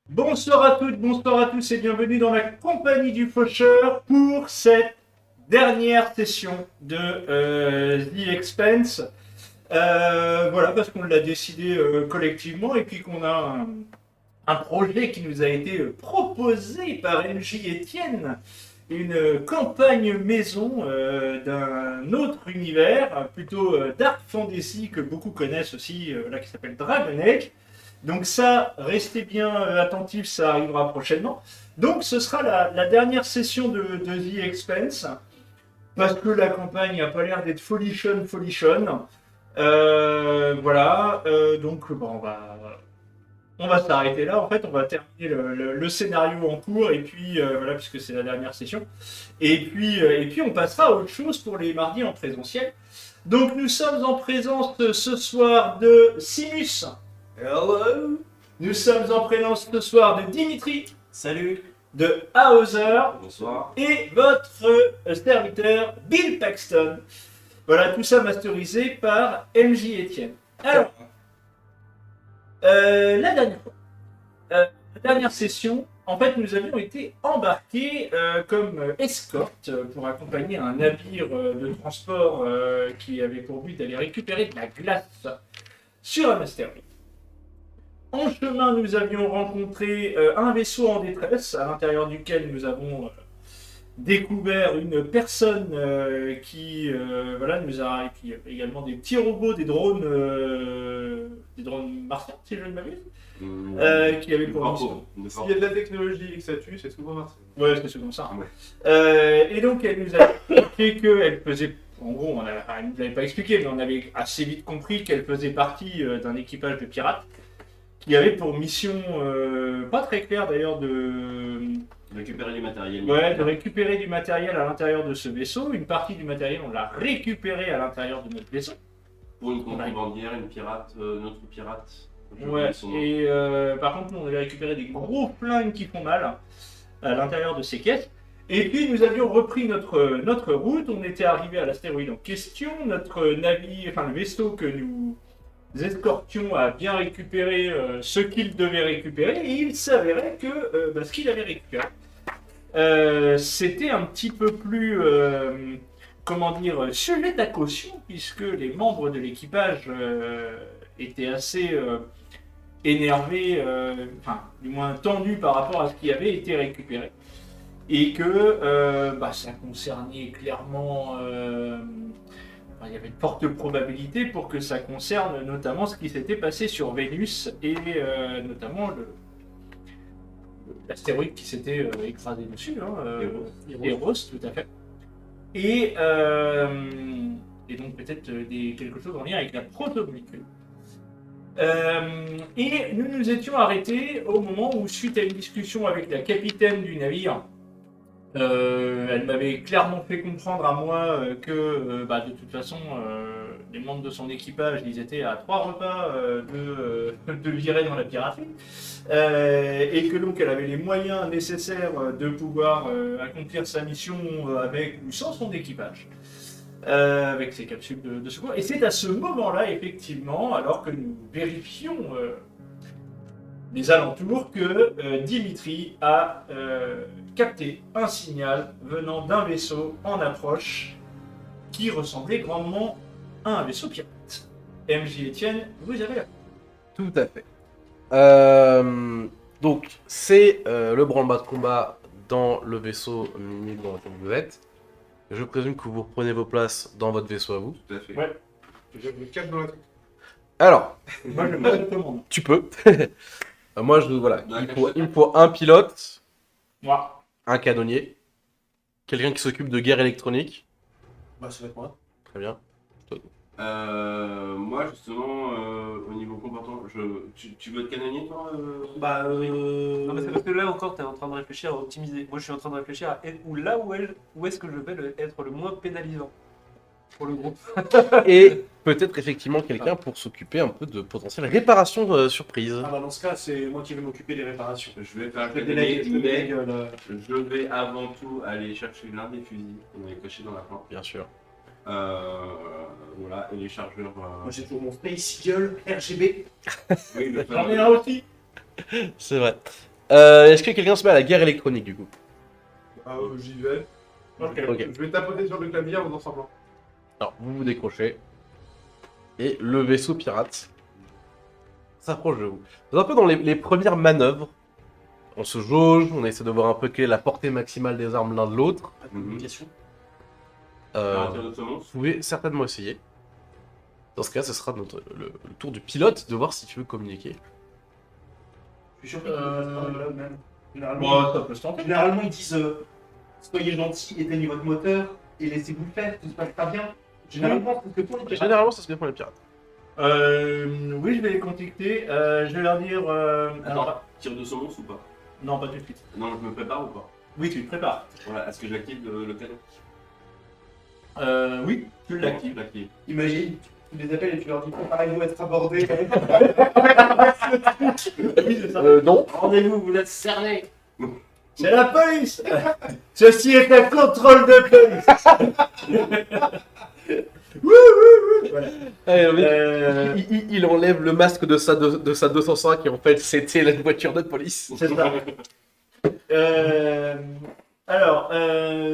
Bonsoir à toutes, bonsoir à tous et bienvenue dans la compagnie du Faucheur pour cette dernière session de The Expense. Voilà, parce qu'on l'a décidé collectivement et puis qu'on a un projet qui nous a été proposé par MJ Etienne, une campagne maison d'un autre univers, plutôt Dark Fantasy que beaucoup connaissent aussi, là, qui s'appelle Dragon Age. Donc ça, restez bien attentifs, ça arrivera prochainement. Donc ce sera la dernière session de The Expense, parce que la campagne n'a pas l'air d'être folichonne, folichonne. Voilà, donc bon, on va s'arrêter là. En fait, on va terminer le scénario en cours, et puis voilà, puisque c'est la dernière session. Et puis on passera à autre chose pour les mardis en présentiel. Donc nous sommes en présence ce soir de Simus. Hello. Nous sommes en présence ce soir de Dimitri, Salut. de Hauser Bonsoir. et votre serviteur Bill Paxton. Voilà, tout ça masterisé par MJ Etienne. Alors, la dernière fois, la dernière session, en fait, nous avions été embarqués comme escorte pour accompagner un navire de transport qui avait pour but d'aller récupérer de la glace sur un astéroïde. En chemin, nous avions rencontré un vaisseau en détresse, à l'intérieur duquel nous avons découvert une personne qui voilà, nous a. Et puis également des petits robots, des drones martiens, si je ne m'abuse, qui avaient pour mission. S'il y a de la technologie et que ça tue, c'est souvent Marseille. Ouais, c'est souvent ça. Ouais. Et donc, elle nous a expliqué qu'elle faisait. En gros, elle ne nous l'avait pas expliqué, mais on avait assez vite compris qu'elle faisait partie d'un équipage de pirates qui avait pour mission, pas très claire d'ailleurs, de Récupérer du matériel. ouais, de récupérer du matériel à l'intérieur de ce vaisseau. Une partie du matériel, on l'a récupéré à l'intérieur de notre vaisseau. Pour une contrebandière, une pirate, notre pirate. Je Ouais, oublie son nom. et par contre, nous, on avait récupéré des gros flingues qui font mal à l'intérieur de ces caisses. Et puis, nous avions repris notre route. On était arrivé à l'astéroïde en question. Notre navire, enfin le vaisseau que nous escortions a bien récupéré ce qu'il devait récupérer. Et il s'avérait que ce qu'il avait récupéré, c'était un petit peu plus, comment dire, sujet à caution, puisque les membres de l'équipage étaient assez énervés, enfin, du moins tendus par rapport à ce qui avait été récupéré. Et que ça concernait clairement. Il y avait de fortes probabilités pour que ça concerne notamment ce qui s'était passé sur Vénus et notamment l'astéroïde qui s'était écrasé dessus, Eros, tout à fait. Et donc peut-être quelque chose en lien avec la protomolécule. Et nous nous étions arrêtés au moment où, suite à une discussion avec la capitaine du navire, elle m'avait clairement fait comprendre à moi que de toute façon, les membres de son équipage, ils étaient à 3 repas de virer dans la piraterie, et que donc elle avait les moyens nécessaires de pouvoir accomplir sa mission avec ou sans son équipage. Avec ses capsules de secours. Et c'est à ce moment-là, effectivement, alors que nous vérifions les alentours, que Dimitri a capté un signal venant d'un vaisseau en approche qui ressemblait grandement à un vaisseau pirate. MJ Etienne, vous avez la... Tout à fait. Donc, c'est le branle-bas de combat dans le vaisseau mini dans lequel vous êtes. Je présume que vous reprenez vos places dans votre vaisseau à vous. Tout à fait. Ouais. Je me cache dans la tête. Alors, Moi, je me commande. tu peux. Moi, voilà. Dans la Il me faut un pilote, Moi. un canonnier, quelqu'un qui s'occupe de guerre électronique. Bah, ça va être moi. Très bien. Moi, justement, au niveau comportement, tu veux être canonnier, toi Non, mais c'est parce que là encore, tu es en train de réfléchir à optimiser. Moi, je suis en train de réfléchir à où est-ce que je vais être le moins pénalisant pour le groupe. Et peut-être effectivement quelqu'un pour s'occuper un peu de potentielle réparation surprise. Ah bah dans ce cas, c'est moi qui vais m'occuper des réparations. Je vais faire Je te délègue, canonnier, je te délègue, mais je vais avant tout aller chercher l'un des fusils qu'on avait caché dans la plante. Bien sûr. Voilà, et les chargeurs. Moi j'ai toujours mon Space Eagle RGB. Oui, le J'en ai un aussi. C'est vrai. Est-ce que quelqu'un se met à la guerre électronique du coup? Ah, j'y vais. Ok. Ok. Je vais tapoter sur le clavier en faisant semblant. Alors, vous vous décrochez. Et le vaisseau pirate s'approche de vous. Vous êtes un peu dans les premières manœuvres. On se jauge, on essaie de voir un peu quelle est la portée maximale des armes l'un de l'autre. Pas de communication. À partir de ce Vous monstre. pouvez certainement essayer. Dans ce cas, ce sera le tour du pilote de voir si tu veux communiquer. Je suis sûr qu'ils là même. Bon, ça peut se tenter. Généralement, ils disent soyez gentils, éteignez votre moteur et laissez-vous faire, tout se passera bien. Généralement, c'est ce que font les pirates. Généralement, ça se fait pour les pirates. Oui, je vais les contacter. Je vais leur dire. Attends, tire de ce monstre ou pas? Non, pas tout de suite. Non, je me prépare ou pas? Oui, tu te prépares. Voilà, est-ce que j'active le canon? Oui, tu l'actives. Je l'active. Imagine, tu les appelles et tu leur dis préparez-vous à être abordés. Oui, c'est ça. Non. Rendez-vous, vous êtes cernés. C'est la police. Ceci est un contrôle de police. Voilà. Allez, le mec, Euh, il enlève le masque de sa 205 et en fait, c'était la voiture de police. C'est ça. Alors,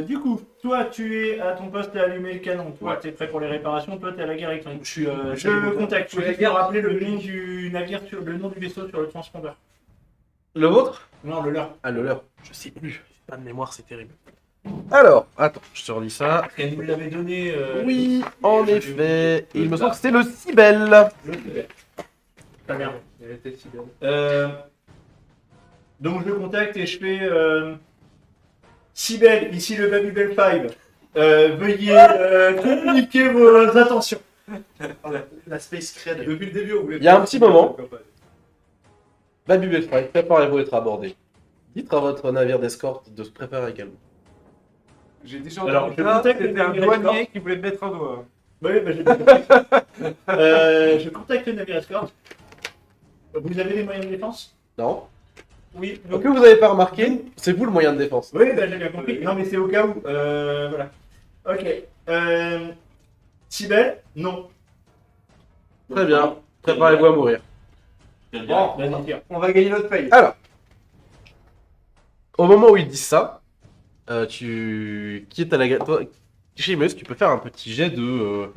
du coup, toi, tu es à ton poste à allumer le canon. Toi, Ouais. tu es prêt pour les réparations. Toi, tu es à la guerre électronique. Je suis. Je le contacte. Je Je suis à la vais guerre. rappeler le nom du navire, le nom du vaisseau sur le transpondeur. Le vôtre? Non, le leur. Ah, le leur. Je sais plus. J'ai pas de mémoire, c'est terrible. Alors, attends, je te redis ça. Elle nous l'avait donné. Oui, en effet. Et il me semble que c'était le Cybèle. Je sais. Très bien. Elle était si belle. Donc, je le contacte et je fais. Cybèle, ici le Babybel 5. Veuillez communiquer vos intentions. La Space Cred. Depuis le début, on voulait. Il y a un petit moment. Babybel 5, préparez-vous à être abordé. Dites à votre navire d'escorte de se préparer également. J'ai déjà Alors, entendu je ça. contacte C'était un le douanier qui voulait me mettre un doigt. Oui, bah, je contacte le navire escorte. Vous avez les moyens de défense? Non? Oui. Donc, que vous n'avez pas remarqué, c'est vous le moyen de défense. Oui, bah, j'ai bien compris. Non, mais c'est au cas où. Voilà. Ok. Cybèle? Non. Très bien. Préparez-vous à mourir. Quel gars? Vas-y, tire. On va gagner notre paye. Alors, au moment où ils disent ça, qui est à la guerre. Toi, Chimus, tu peux faire un petit jet de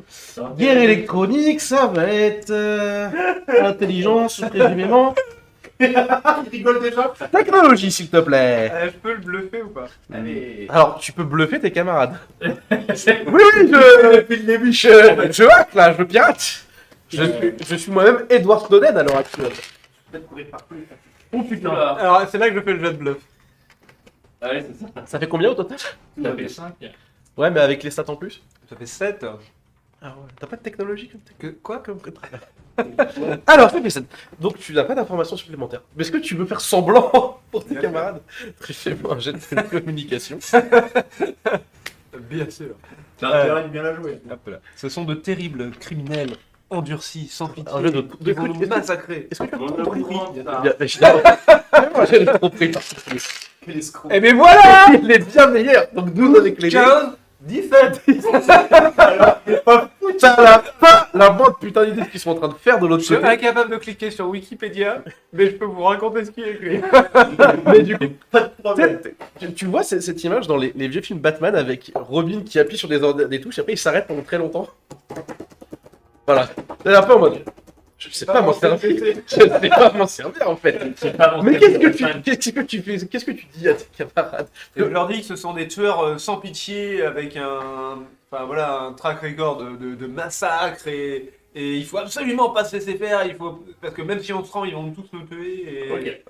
guerre électronique, ça va être intelligence, présumément. Il rigole déjà. Technologie, s'il te plaît. Je peux le bluffer ou pas? Allez. Alors, tu peux bluffer tes camarades. Oui, Oui, depuis le début, je hack là, je pirate. Je suis moi-même Edward Snowden à l'heure actuelle. Oh putain. Alors, c'est là que je fais le jet de bluff. Allez, c'est ça. Ça fait combien au total? Ça fait 5. Ouais, mais avec les stats en plus. Ça fait 7. Ah ouais, t'as pas de technologie comme Quoi comme Alors, ça fait 7. Donc, tu n'as pas d'informations supplémentaires. Mais est-ce que tu veux faire semblant pour tes camarades? Fais-moi un jet de communication. Bien sûr. T'as intérêt de bien la jouer. Hop là. Ce sont de terribles criminels endurcis, sans pitié, Un jet de- qui vont nous massacrer. Est-ce que tu as Mon compris? courant, ça. Bien, évidemment. Fais-moi un jet de compris. Quel escroc. Eh ben voilà. Il est bien meilleur. Donc, 12 avec les 15, 17. T'as pas la moindre putain d'idée de ce qu'ils sont en train de faire de l'autre Je suis côté. incapable de cliquer sur Wikipédia, mais je peux vous raconter ce qu'il y a écrit. Mais du coup, Pas de problème. tu vois cette image dans les vieux films Batman avec Robin qui appuie sur des touches et après il s'arrête pendant très longtemps. Voilà. C'est un peu en mode. Je sais pas m'en servir. Je sais pas m'en servir en fait. C'est pas mon Mais thème de qu'est-ce que tu fais? Qu'est-ce que tu dis à tes camarades? Et je leur dis que ce sont des tueurs sans pitié avec un track record de massacre et il faut absolument pas se laisser faire. Parce que même si on se rend, ils vont tous nous tuer. Et... Ok.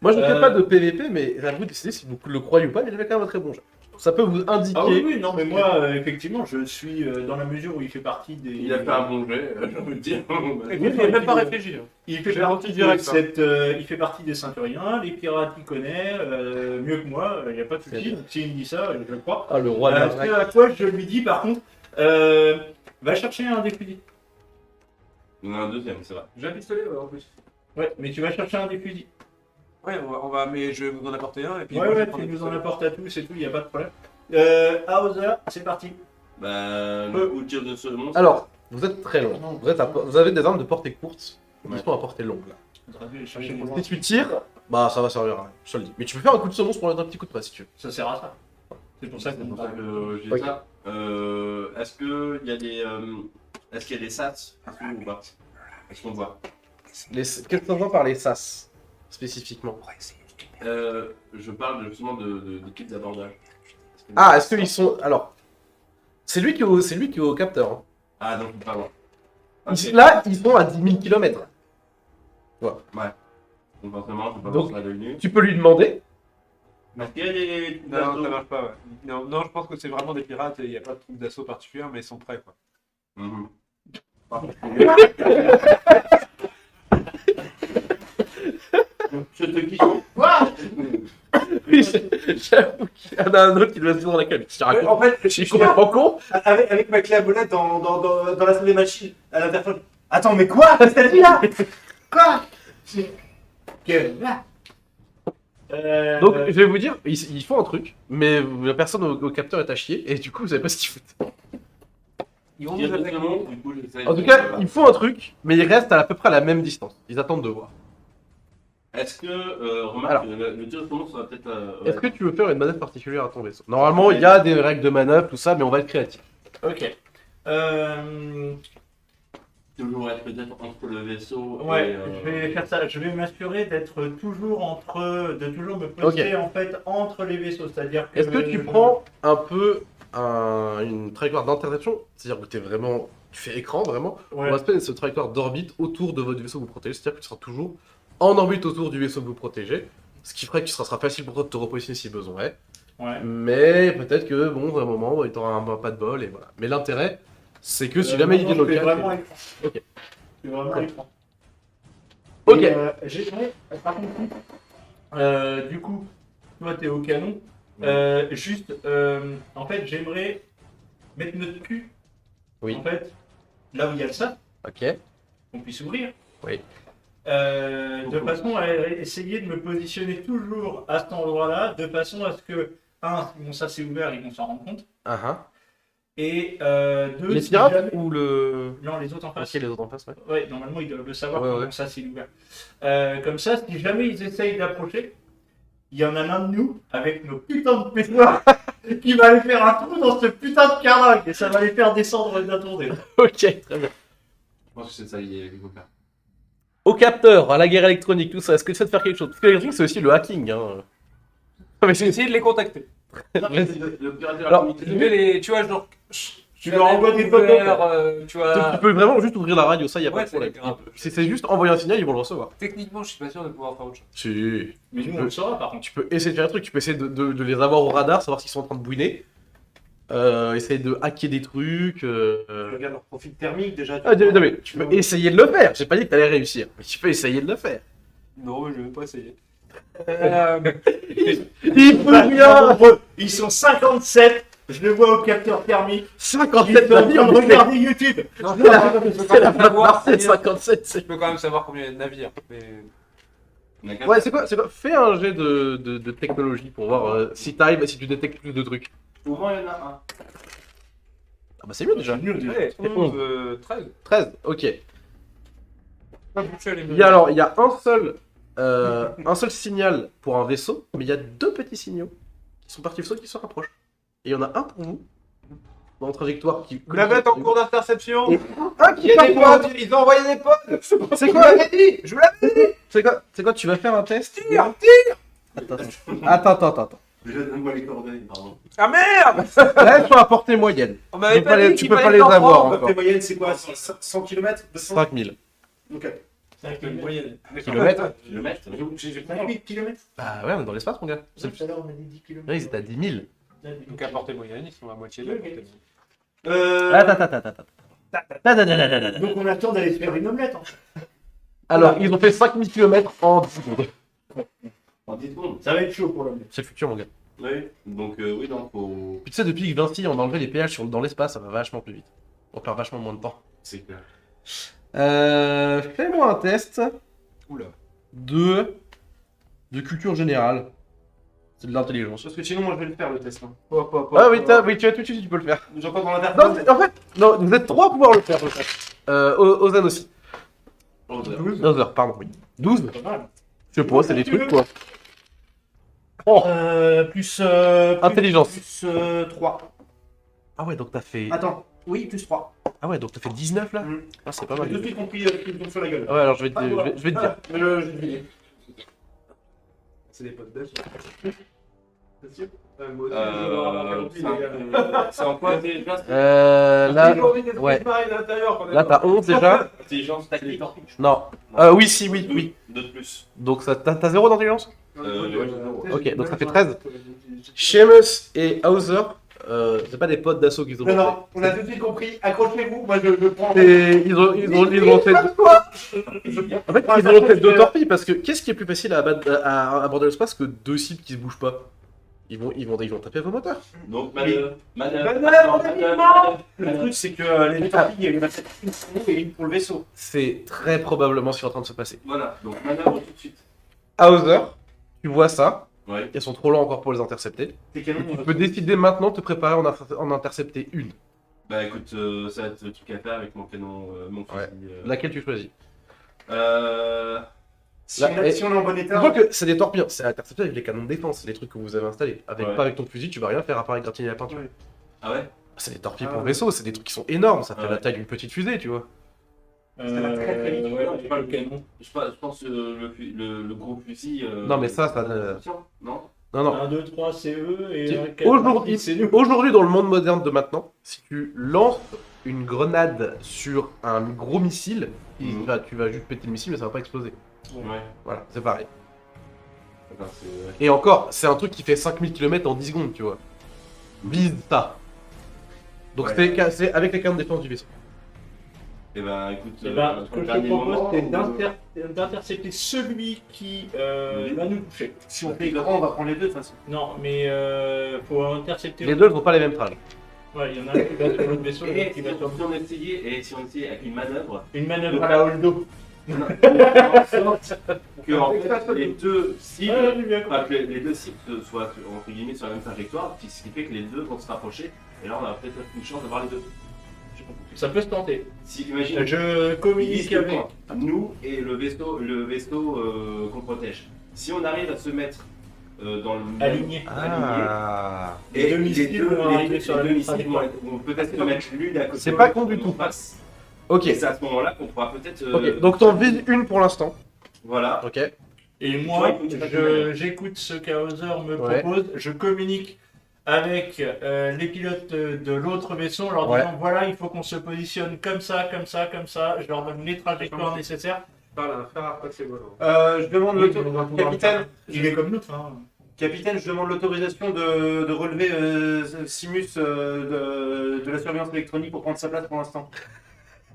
Moi je ne fais pas de PVP, mais à vous de décider si vous le croyez ou pas, mais j'avais quand même un très bon jeu. Ça peut vous indiquer. Ah oui, oui, non, mais moi, effectivement, je suis dans la mesure où il fait partie des. Il a fait un bon jet, je peux le dire. Et puis, il n'a même pas réfléchi. Il fait J'ai partie menti direct, de cette, il fait partie des ceinturiens, les pirates il connaît, mieux que moi, il n'y a pas de souci, donc s'il me dit ça, je le crois. Ah, le roi de la Ce à quoi je lui dis par contre, va chercher un des fusils. Il y en a un deuxième, c'est vrai. J'ai un pistolet en plus. Ouais, mais tu vas chercher un des fusils. Ouais, mais je vais vous en apporter un et puis. Ouais, moi, je ouais, vais prendre tu le nous en pistolet. apportes à tous et tout, il n'y a pas de problème. Hauser, c'est parti. Bah, le coup de tir de ce monstre. Alors, vous êtes très loin. Vous avez des armes de portée courte. Ils sont à portée longue là. On aurait dû les chercher pour Si tu tires, bah ça va servir à rien, je te le dis. Mais tu peux faire un coup de semonce pour mettre un petit coup de presse si tu veux. Ça sert à ça. C'est pour ça C'est qu'on pour ça parle. que j'ai Ok. ça. Est-ce qu'il y a des. Est-ce qu'il y a des sats ou pas? Est-ce qu'on voit? Qu'est-ce que tu entends par les sas spécifiquement? Je parle justement d'équipe d'abordage. Ah, est-ce qu'ils sont. Alors. C'est lui qui est au capteur. Hein. Ah, donc pas loin. Là, ils sont à 10 000 km. Donc forcément, je peux pas Donc- voir ça de l'œil nu. Tu peux lui demander. Est-ce qu'il y a des. Non, ça marche pas, ouais. Non, je pense que c'est vraiment des pirates et il n'y a pas de troupe d'assaut particulière, mais ils sont prêts, quoi. Mhm. Je te kiffe. Oui, j'avoue qu'il y en a un autre qui doit se dire dans la cabine. Je te raconte. En fait, Je suis complètement con. avec ma clé à molette dans la salle des machines, à l'interphone. Attends, mais quoi? Qu'est-ce que t'as dit là? Quoi? Que là? Donc, je vais vous dire, ils font un truc, mais la personne au capteur est à chier, et du coup, vous savez pas ce qu'ils foutent. Ils vont Il y a nous attaquer. d'autres noms, du coup, j'essaie En de- tout cas, ils font un truc, mais ils restent à peu près à la même distance. Ils attendent de voir. Est-ce que, remarque, Alors. le tir de son nom sera peut-être. Est-ce que tu veux faire une manœuvre particulière à ton vaisseau? Normalement, il y a des règles de manœuvre, tout ça, mais on va être créatif. Ok. Toujours être peut-être entre le vaisseau Ouais, et. je vais faire ça. Je vais m'assurer d'être toujours de toujours me poster en fait entre les vaisseaux. C'est-à-dire que. Est-ce que tu prends un peu une trajectoire d'interception? C'est-à-dire que tu fais écran vraiment, Ouais. on va se faire ce trajectoire d'orbite autour de votre vaisseau que vous protégez. C'est-à-dire que tu seras toujours en orbite autour du vaisseau que vous protégez, ce qui ferait que ce sera facile pour toi de te repositionner si besoin est. Ouais. Mais peut-être que, bon, à un moment, il t'aura pas de bol et voilà. Mais l'intérêt, c'est que si jamais il vient vient local. vraiment écran. Ok. C'est vraiment Cool. écran. Ok. Et, j'aimerais, par contre, du coup, toi t'es au canon. Juste, en fait, j'aimerais mettre notre cul. Oui. En fait, là où il y a le ça, Ok. qu'on puisse ouvrir. Oui. De façon à essayer de me positionner toujours à cet endroit-là, de façon à ce que, mon ça c'est ouvert, ils vont s'en rendre compte. Et deux, Les si pirates jamais- ou le. Non, les autres en face. Ok, les autres en face, ouais. Ouais, normalement ils doivent le savoir Ouais, comment ouais. ça c'est ouvert. Comme ça, si jamais ils essayent d'approcher, il y en a l'un de nous avec nos putains de pétoirs qui va aller faire un trou dans ce putain de carlingue et ça va les faire descendre d'un tour des. Ok, très bien. Je pense que c'est ça qu'il faut faire. Au capteur, à la guerre électronique, tout ça, est-ce que tu sais de faire quelque chose? Parce que l'électronique, c'est aussi le hacking. Hein. Mais J'ai essayé de les contacter. Le pirater Alors, atomique, Je vais les, tu vois, genre, Tu leur envoies des photos. tu vois. tu peux vraiment juste ouvrir la radio, ça, y a pas Ouais, de problème. c'est grave. C'est juste envoyer un signal, ils vont le recevoir. Techniquement, je suis pas sûr de pouvoir faire autre chose. Si. Mais nous on le saura par contre. Tu peux essayer de faire un truc, tu peux essayer de les avoir au radar, savoir s'ils sont en train de bouiner. Essayer de hacker des trucs. Je regarde leur profil thermique déjà. Ah, non, mais tu peux essayer de le faire. J'ai pas dit que t'allais réussir, mais tu peux essayer de le faire. Non, je vais même pas essayer. Il peut rien. Ils sont 57, je le vois au capteur thermique. Ils 57 sont en navires, train de regarder YouTube. Non, C'est la je peux c'est quand la même flotte savoir Marseille, combien- 57, je c'est... peux quand même savoir combien il y a de navires. Mais... Ouais, c'est quoi? Fais un jet de technologie pour voir si t'arrives, si tu détectes plus de trucs. Souvent, il y en a un. Ah bah c'est mieux déjà. Ouais, C'est 11, 13. 13, ok. Pas boucher les Il y a un seul signal pour un vaisseau, mais il y a deux petits signaux qui sont partis du vaisseau qui se rapprochent. Et il y en a un pour vous, dans la trajectoire qui... Navette en cours d'interception. Et un qui Il y a part des pour l'autre. potes, ils ont envoyé des potes. C'est Je vous quoi? l'avais dit, je vous l'avais C'est quoi? Tu vas faire un test? Tire. Attends. Déjà, donne-moi les coordonnées, pardon. Ah merde. Là, ils sont à portée moyenne. On m'avait Tu peux pas pas les- dit tu qu'il peux pas fallait les t'en avoir, prendre. encore. La moyenne, c'est quoi? 100 km 200 5000 Ok. C'est une moyenne. kilomètres. Kilomètres. J'ai 8 km. Bah ouais, on est dans l'espace, mon gars. Tout à l'heure on a dit 10 km. Là, ils étaient à 10 000. Donc à portée moyenne, ils sont à moitié de la portée moyenne. Attends. Donc on attend d'aller se faire une omelette. Hein. Alors, ils ont fait 5000 km en 10 secondes. En 10 secondes. Ça va être chaud pour l'omelette. C'est le futur, mon gars. Oui, donc oui, donc faut. Puis tu sais, depuis que Vinci, on a enlevé les péages dans l'espace, ça va vachement plus vite. On perd vachement moins de temps. C'est clair. Fais-moi un test Oula. de culture générale. C'est de l'intelligence. Parce que sinon, moi, je vais le faire le test. Hein. Ah oui, tu as tout de suite, tu peux le faire. J'entends dans Non, l'interphone. en fait, non, vous êtes trois à pouvoir le faire, le test. Ozan aussi. 11h. 12 heures, pardon, oui. 12? Pas mal. Je sais pas, c'est des trucs quoi. Oh. Plus. Intelligence. Plus 3. Ah ouais, donc t'as fait. Attends, oui, plus 3. Ah ouais, donc t'as fait 19 là? Mm. Ah, c'est pas J'ai mal. tout de suite compris qu'ils me tombent sur la gueule. Ah ouais, alors je vais te, je vais te dire. Mais le j'ai deviné. C'est des potes d'âge. C'est sûr moi aussi, je vais avoir compris, les gars. C'est en quoi déjà? Là, J'ai envie d'être ouais. pareil à l'intérieur quand même. là t'as 11 déjà. Intelligence tactique. Non. Oui, si, oui, oui. 2 de plus. Donc ça, t'as 0 d'intelligence? Ok, donc ça fait 13. Seamus et Hauser, c'est pas des potes d'assaut qu'ils ont Non, monté. non, on a tout de suite compris. Accrochez-vous, moi je prends. Ils ont fait en fait, ils ont fait deux torpilles parce que qu'est-ce qui est plus facile à aborder l'espace que deux cibles qui se bougent pas? Ils vont taper vos moteurs. Donc, Manœuvre, manœuvre. Le truc, c'est que les deux torpilles, il y en a peut-être une pour nous et une pour le vaisseau. C'est très probablement ce qui est en train de se passer. Voilà, donc manœuvre tout de suite. Hauser, tu vois ça. Ouais. Ils sont trop lents encore pour les intercepter. Tes canons. Tu peux décider maintenant de te préparer en intercepter une. Bah écoute, ça va être le truc à faire avec mon canon, mon fusil. Ouais. Laquelle tu choisis? Si on est en bon Tu état. vois que c'est des torpilles, c'est intercepté avec les canons de défense, les trucs que vous avez installés. Ouais. Pas avec ton fusil, tu vas rien faire à part égratigner la peinture. Ouais. Ah ouais? C'est des torpilles Ah pour ouais. vaisseau, c'est des trucs qui sont énormes, ça fait Ah la ouais. taille d'une petite fusée, tu vois. Ça va très, très vite. Ouais, je sais pas le canon. Je pense le gros fusil. Non, mais ça. Non? Non, non. 1, 2, 3, c'est eux et Aujourd'hui, c'est nous. aujourd'hui, dans le monde moderne de maintenant, si tu lances une grenade sur un gros missile, Mhm. tu vas juste péter le missile, mais ça va pas exploser. Ouais. Voilà, c'est pareil. Enfin, Et encore, c'est un truc qui fait 5000 km en 10 secondes, tu vois. Vise ça. Donc Ouais. c'est avec les canons de défense du vaisseau. Et ben écoute, Eh ben, ce que je te dernier propose, moment, c'est d'intercepter celui qui va nous toucher. Si on fait grand, on va prendre les deux de toute façon. Non, mais faut intercepter. Les deux, ils n'ont pas les mêmes trages. Ouais, il y en a un qui va sur l'autre vaisseau et Et l'autre qui va sur si on essayait, avec une manœuvre, une manœuvre à la Holdo. que en fait, les deux cibles, Ah, j'ai bien compris. enfin, que les deux cibles soient entre guillemets sur la même trajectoire, ce qui fait que les deux vont se rapprocher, et là on a peut-être une chance d'avoir les deux. J'ai pas compris. Ça peut se tenter. Si imagine, Je communique disent avec. que nous et le vaisseau qu'on protège. Si on arrive à se mettre dans le même Aligné. Ah. et Les deux missiles vont arriver sur la même missiles trajectoire. vont peut-être se mettre l'une à côté C'est de pas l'autre con du tout. en face. Ok. Et c'est à ce moment-là qu'on pourra peut-être. Ok, donc t'en vises une pour l'instant. Voilà. Ok. Et Ouais, moi, il faut que tu j'écoute ce qu'Hauser me Ouais. propose, je communique avec les pilotes de l'autre vaisseau en leur Ouais. disant voilà, il faut qu'on se positionne comme ça, comme ça, comme ça. Je leur donne les trajectoires nécessaires. Je parle à un frère après c'est volant. Je demande capitaine. Il est comme l'autre. Hein. Capitaine, je demande l'autorisation de relever Simus de la surveillance électronique pour prendre sa place pour l'instant.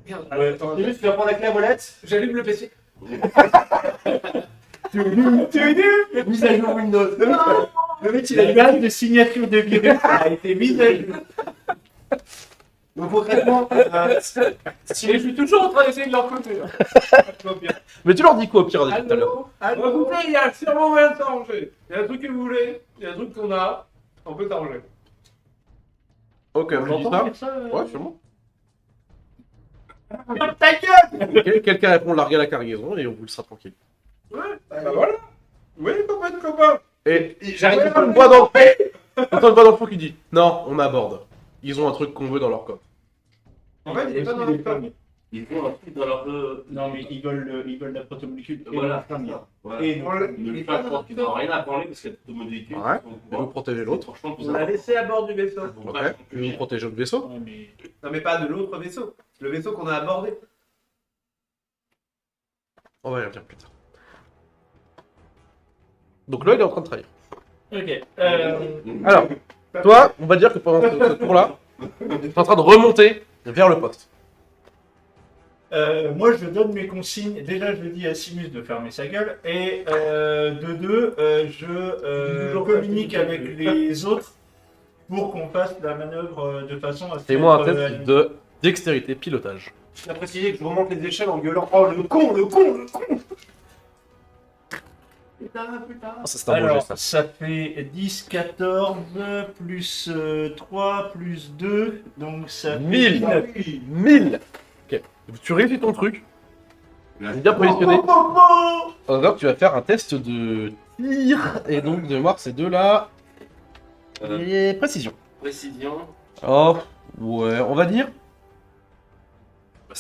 Ouais. Simus, tu vas prendre la clé à molette. J'allume le PC. Mise à jour Windows. Le mec, il a une base de signature de virus a été mise à jour. Donc concrètement, Et je suis toujours en train d'essayer de leur côté. Mais tu leur dis quoi au pire depuis tout à l'heure? Allô Écoutez, il y a sûrement moyen de s'arranger. Il y a un truc que vous voulez, il y a un truc qu'on a, on peut s'arranger. Ok, je dis J'entends ça. dire ça. Ouais, sûrement. Ta gueule. Ok, quelqu'un répond larguer la cargaison et on vous laissera tranquille. Ouais, bah voilà. Oui, copain de copain. Et j'arrive j'entends une voix dans le fond qui dit non, on aborde. Ils ont un truc qu'on veut dans leur coffre. En fait, il est pas dans le plan. Ils vont un truc dans leur. Non, mais ils veulent la protomolécule. et Voilà. la flamme. Voilà. Et non. Ne lui faites pas rien à branler parce qu'il y a tout molécule. Ouais. Et vous protégez l'autre. Franchement, On l'a laissé à bord du vaisseau. Ok. Et vous protégez le vaisseau. Ouais, mais... Non, mais pas de l'autre vaisseau. Le vaisseau qu'on a abordé. On va y revenir plus tard. Donc là, il est en train de trahir. Ok. Alors, toi, on va dire que pendant ce tour-là, tu es en train de remonter vers le poste. Moi, je donne mes consignes. Déjà, je dis à Simus de fermer sa gueule. Et de deux, je communique avec les autres pour qu'on fasse la manœuvre de façon à se Fais-moi un mettre, test de dextérité pilotage. Je tiens à préciser que je remonte les échelles en gueulant oh le con, le con, le con. Ah, ça, c'est un bon Alors, geste, ça. ça fait 10, 14, plus 3, plus 2, donc ça fait 1000. 19. 1000. Ok. Tu réussis ton truc. Bien positionné. Alors tu vas faire un test de tir, et donc de mémoire, ces deux-là. Et précision. Précision. Oh, ouais, on va dire.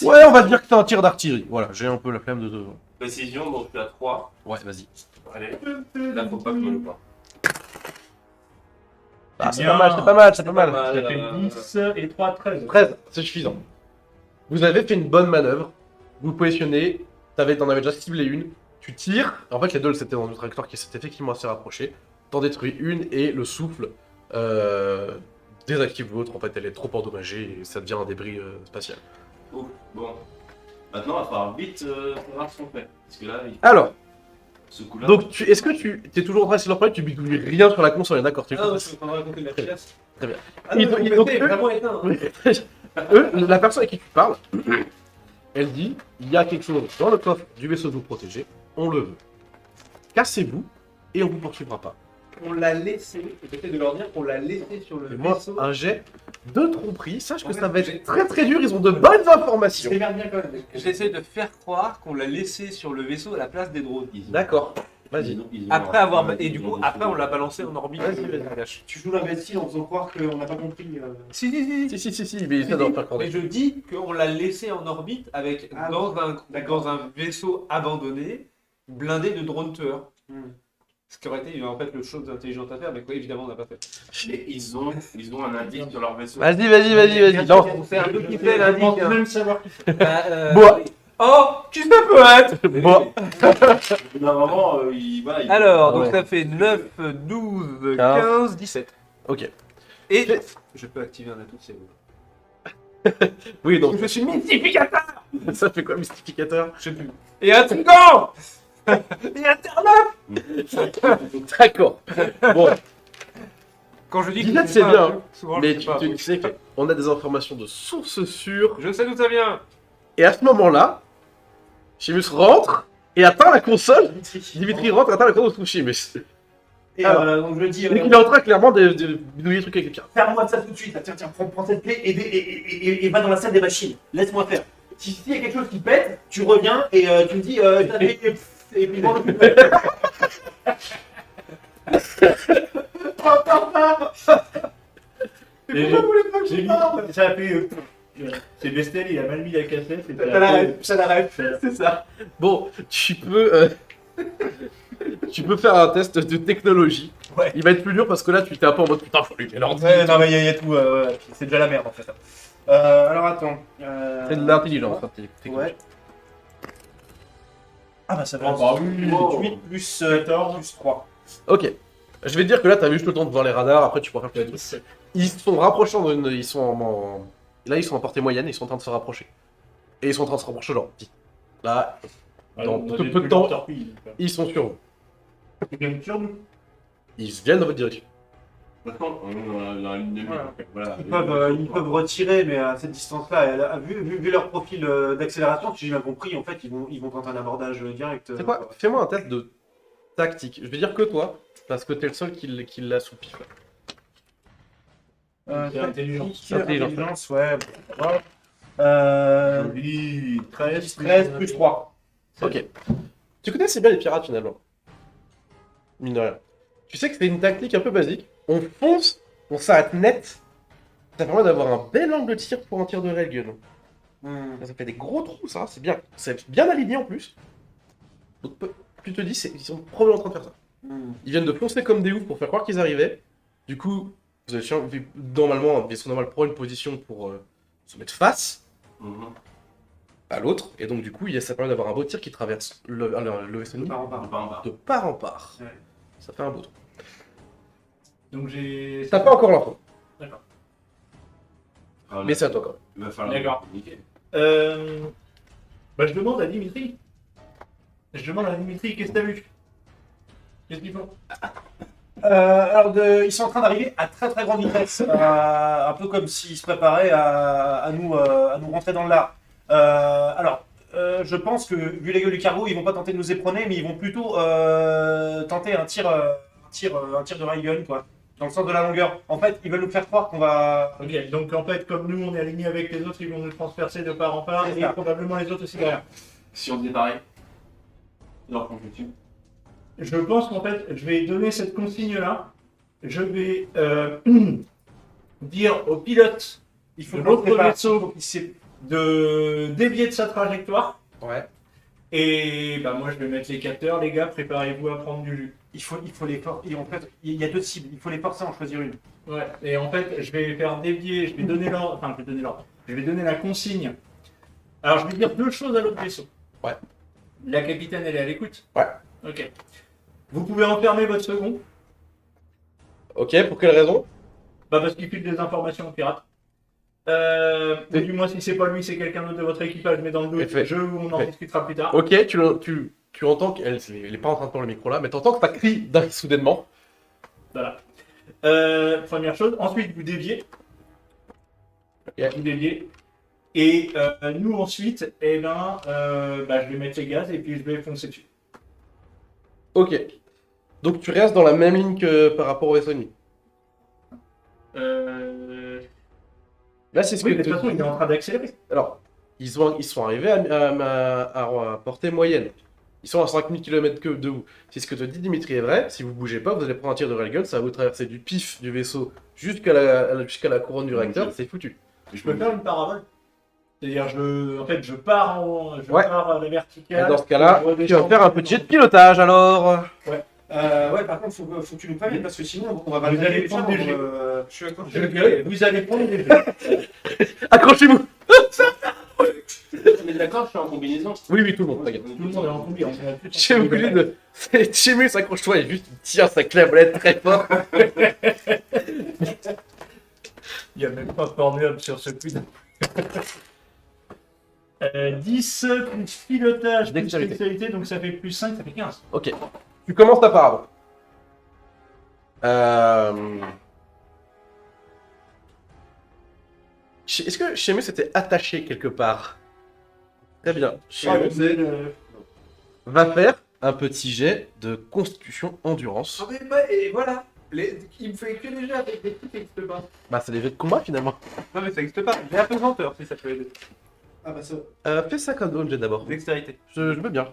Ouais, on va dire que c'est un tir d'artillerie. Voilà, j'ai un peu la flemme de. Précision, donc tu as 3. Ouais, vas-y. Allez, là faut pas que je me loupe pas. Ah, c'est Bien. pas mal, c'est pas mal, c'est pas mal. Ça fait 10 et 3, 13. 13, c'est suffisant. Vous avez fait une bonne manœuvre. Vous vous positionnez. T'en avais déjà ciblé une. Tu tires. En fait, les deux, c'était dans une trajectoire qui s'était effectivement assez rapprochée. T'en détruis une et le souffle désactive l'autre. En fait, elle est trop endommagée et ça devient un débris spatial. Ouf, bon. Maintenant, il va falloir vite voir ce qu'on fait. Parce que là, Alors, ce coup-là. donc, est-ce que tu es toujours en train de leur tu bidouilles rien sur la console, d'accord tu Ah, non, je suis en train de raconter de la chiasse. Très bien. Ah, non, Ils- le ils- PC donc, est eux- vraiment éteint. Eux, la personne avec qui tu parles, elle dit il y a quelque chose dans le coffre du vaisseau que vous protégez, on le veut. Cassez-vous et on vous poursuivra pas. On l'a laissé, j'essaie de leur dire qu'on l'a laissé sur le Fais-moi vaisseau. un jet de tromperie. Sache que En ça fait, va j'ai- être très très dur. Ils ont de bonnes informations. C'est bien quand même. J'essaie de faire croire qu'on l'a laissé sur le vaisseau à la place des drones. D'accord. Vas-y. Après avoir. Et du coup, après, on l'a balancé en orbite. Vas-y. Tu joues l'imbécile en faisant croire qu'on n'a pas compris. Si, si, si. Si, mais ça doit faire Mais corner. je dis qu'on l'a laissé en orbite avec Ah, dans d'accord. un vaisseau abandonné, blindé de drones tueurs. Hmm. Ce qui aurait été en fait le chose intelligente à faire, mais quoi, évidemment, on n'a pas fait. Et ils ont un indice sur leur vaisseau. Vas-y. Non. C'est un truc qui fait l'indique. hein. Même savoir. Bois. Oh, qui ça peut être Bois. Normalement, voilà, Alors, Ah donc ouais. ça fait 9, 12, 15, 15, 17. Ok. Et je peux activer un atout si vous Oui, donc Je suis mystificateur. ça fait quoi, mystificateur? Je sais plus. Et un trident. Et un terre-neuf. D'accord. Bon, Quand je dis que 17, je c'est sais pas, bien, souvent, je mais sais pas. tu sais qu'on a des informations de sources sûres. Je sais d'où ça vient. Et à ce moment-là, Chimus rentre et atteint la console. Dimitri rentre et atteint la console de Chimus. Et Alors, donc je dis, Donc il est en train clairement de bidouiller le truc avec quelqu'un. faire-moi de ça tout de suite. Tiens, prends cette clé et va dans la salle des machines. Laisse-moi faire. S'il y a quelque chose qui pète, tu reviens et tu me dis, et puis bon, Et j'ai mis, ça a fait. C'est Bestel, il a mal mis la cassette. Et ça l'arrête. C'est ça. Bon, tu peux faire un test de technologie. Ouais. Il va être plus dur parce que là tu t'es un peu en mode putain, faut lui mettre l'ordi. Ouais, non, mais il y a tout. Ouais. C'est déjà la merde en fait. Alors attends. C'est de l'intelligence. Ouais. Ah bah ça va. Ah bah oui. 8 plus 14 plus 3. Ok. Je vais te dire que là t'as juste le temps de voir les radars, après tu pourras faire plus de trucs. Ils se sont rapprochant ils sont là ils sont en portée moyenne, ils sont en train de se rapprocher. Et ils sont en train de se rapprocher genre vite. Là, dans peu de temps, ils sont sur vous. Ils viennent sur nous. Ils viennent dans votre direction. Maintenant, on a une demi. Voilà. Ils peuvent retirer, mais à cette distance-là, vu leur profil d'accélération, si j'ai bien compris, en fait, ils vont tenter un abordage direct. C'est quoi? Fais-moi un test de tactique. Je vais dire que toi, parce que t'es le seul qui l'a sous pif. C'est intelligence. Intelligence, ouais. Oui, 13. 13 plus 3. Ok. Tu connais assez bien les pirates finalement. Mine de rien. Tu sais que c'est une tactique un peu basique. On fonce, on s'arrête net. Ça permet d'avoir un bel angle de tir pour un tir de railgun. Ça fait des gros trous, ça, c'est bien. C'est bien aligné en plus. Donc tu te dis, ils sont probablement en train de faire ça. Ils viennent de foncer comme des oufs pour faire croire qu'ils arrivaient. Du coup, vous avez normalement un vaisseau normal prend une position pour se mettre face à l'autre. Et donc du coup, ça permet d'avoir un beau tir qui traverse le vaisseau ennemi de part en part. Ouais. Ça fait un beau trou. Donc j'ai. T'as pas encore l'info, Ah, mais c'est à toi quand même. Il va falloir. D'accord. Nickel. Bah je demande à Dimitri. Qu'est-ce que t'as vu? Qu'est-ce qu'ils font? Ils sont en train d'arriver à très très grande vitesse, un peu comme s'ils se préparaient à nous rentrer dans le lard. Je pense que vu les gueules du cargo, ils vont pas tenter de nous éperonner, mais ils vont plutôt tenter un tir de railgun, quoi, dans le sens de la longueur. En fait, ils veulent nous faire croire qu'on va. Ok, donc en fait, comme nous on est alignés avec les autres, ils vont nous transpercer de part en part C'est et ça. probablement les autres aussi derrière. Si on faisait pareil. Non, quand je tue. Je pense qu'en fait, je vais donner cette consigne-là. Je vais dire au pilote Il faut de qu'on l'autre prépare, vaisseau il faut qu'il sait- de dévier de sa trajectoire. Ouais. Et bah moi je vais mettre les capteurs, les gars, préparez-vous à prendre du jus. il faut les forcer. En fait, il y a deux cibles. Il faut les forcer à en choisir une. Ouais, et en fait je vais faire dévier, je vais donner l'ordre, enfin je vais donner l'ordre, je vais donner la consigne. Alors je vais dire deux choses à l'autre vaisseau. Ouais. La capitaine elle est à l'écoute. Ouais. Ok. Vous pouvez enfermer votre second, Ok, pour quelle raison? bah parce qu'il file des informations aux pirates. Ou Et- du moins si c'est pas lui, c'est quelqu'un d'autre de votre équipage, mais dans le doute, Effet. on en Effet. discutera plus tard. Ok, tu entends qu'elle elle est pas en train de prendre le micro là, mais t'entends que ça crie d'un soudainement. Voilà. Première chose. Ensuite, vous déviez. Ok. Vous déviez. Et nous, ensuite, eh ben, je vais mettre les gaz et puis je vais foncer dessus. Ok. Donc tu restes dans la même ligne que par rapport au vaisseau ennemi. Là, c'est ce Oui, que mais de te toute façon, dis. il est en train d'accélérer. Alors, ils sont arrivés à portée moyenne. Ils sont à 5000 km de vous. Si ce que te dit Dimitri est vrai, si vous bougez pas, vous allez prendre un tir de railgun, ça va vous traverser du pif du vaisseau jusqu'à la couronne du réacteur, c'est foutu. Je peux faire une parabole. C'est-à-dire, je pars Ouais. pars à la Et verticale. dans ce cas-là, je tu redescends vas faire un petit jet de pilotage alors. Ouais, par contre, faut que tu nous préviennes parce que sinon, on va Vous pas allez le prendre temps, des jets. Je suis d'accord. Vous allez prendre des jeux. Accrochez-vous. On est d'accord, je suis en combinaison. Oui, oui, tout le monde, t'inquiète. Tout le monde est en combi. Je suis obligé de. Chimus, accroche-toi et juste tire sa clavelette très fort. Il n'y a même pas Pornhub sur ce coup. 10 plus pilotage plus Dextérité. dextérité, donc ça fait plus 5, ça fait 15. Ok. Tu commences ta parabole. Est-ce que Chimus était attaché quelque part? Très bien. Chimus va faire un petit jet de constitution endurance. Ah, mais bah, et voilà. Il me fait que des jeux avec des trucs qui n'existent pas. Bah, c'est des jets de combat finalement. Non, mais ça n'existe pas. J'ai un peu menteur si ça peut aider. Ah bah ça. Fais ça comme jet d'abord. Dextérité. Je veux bien.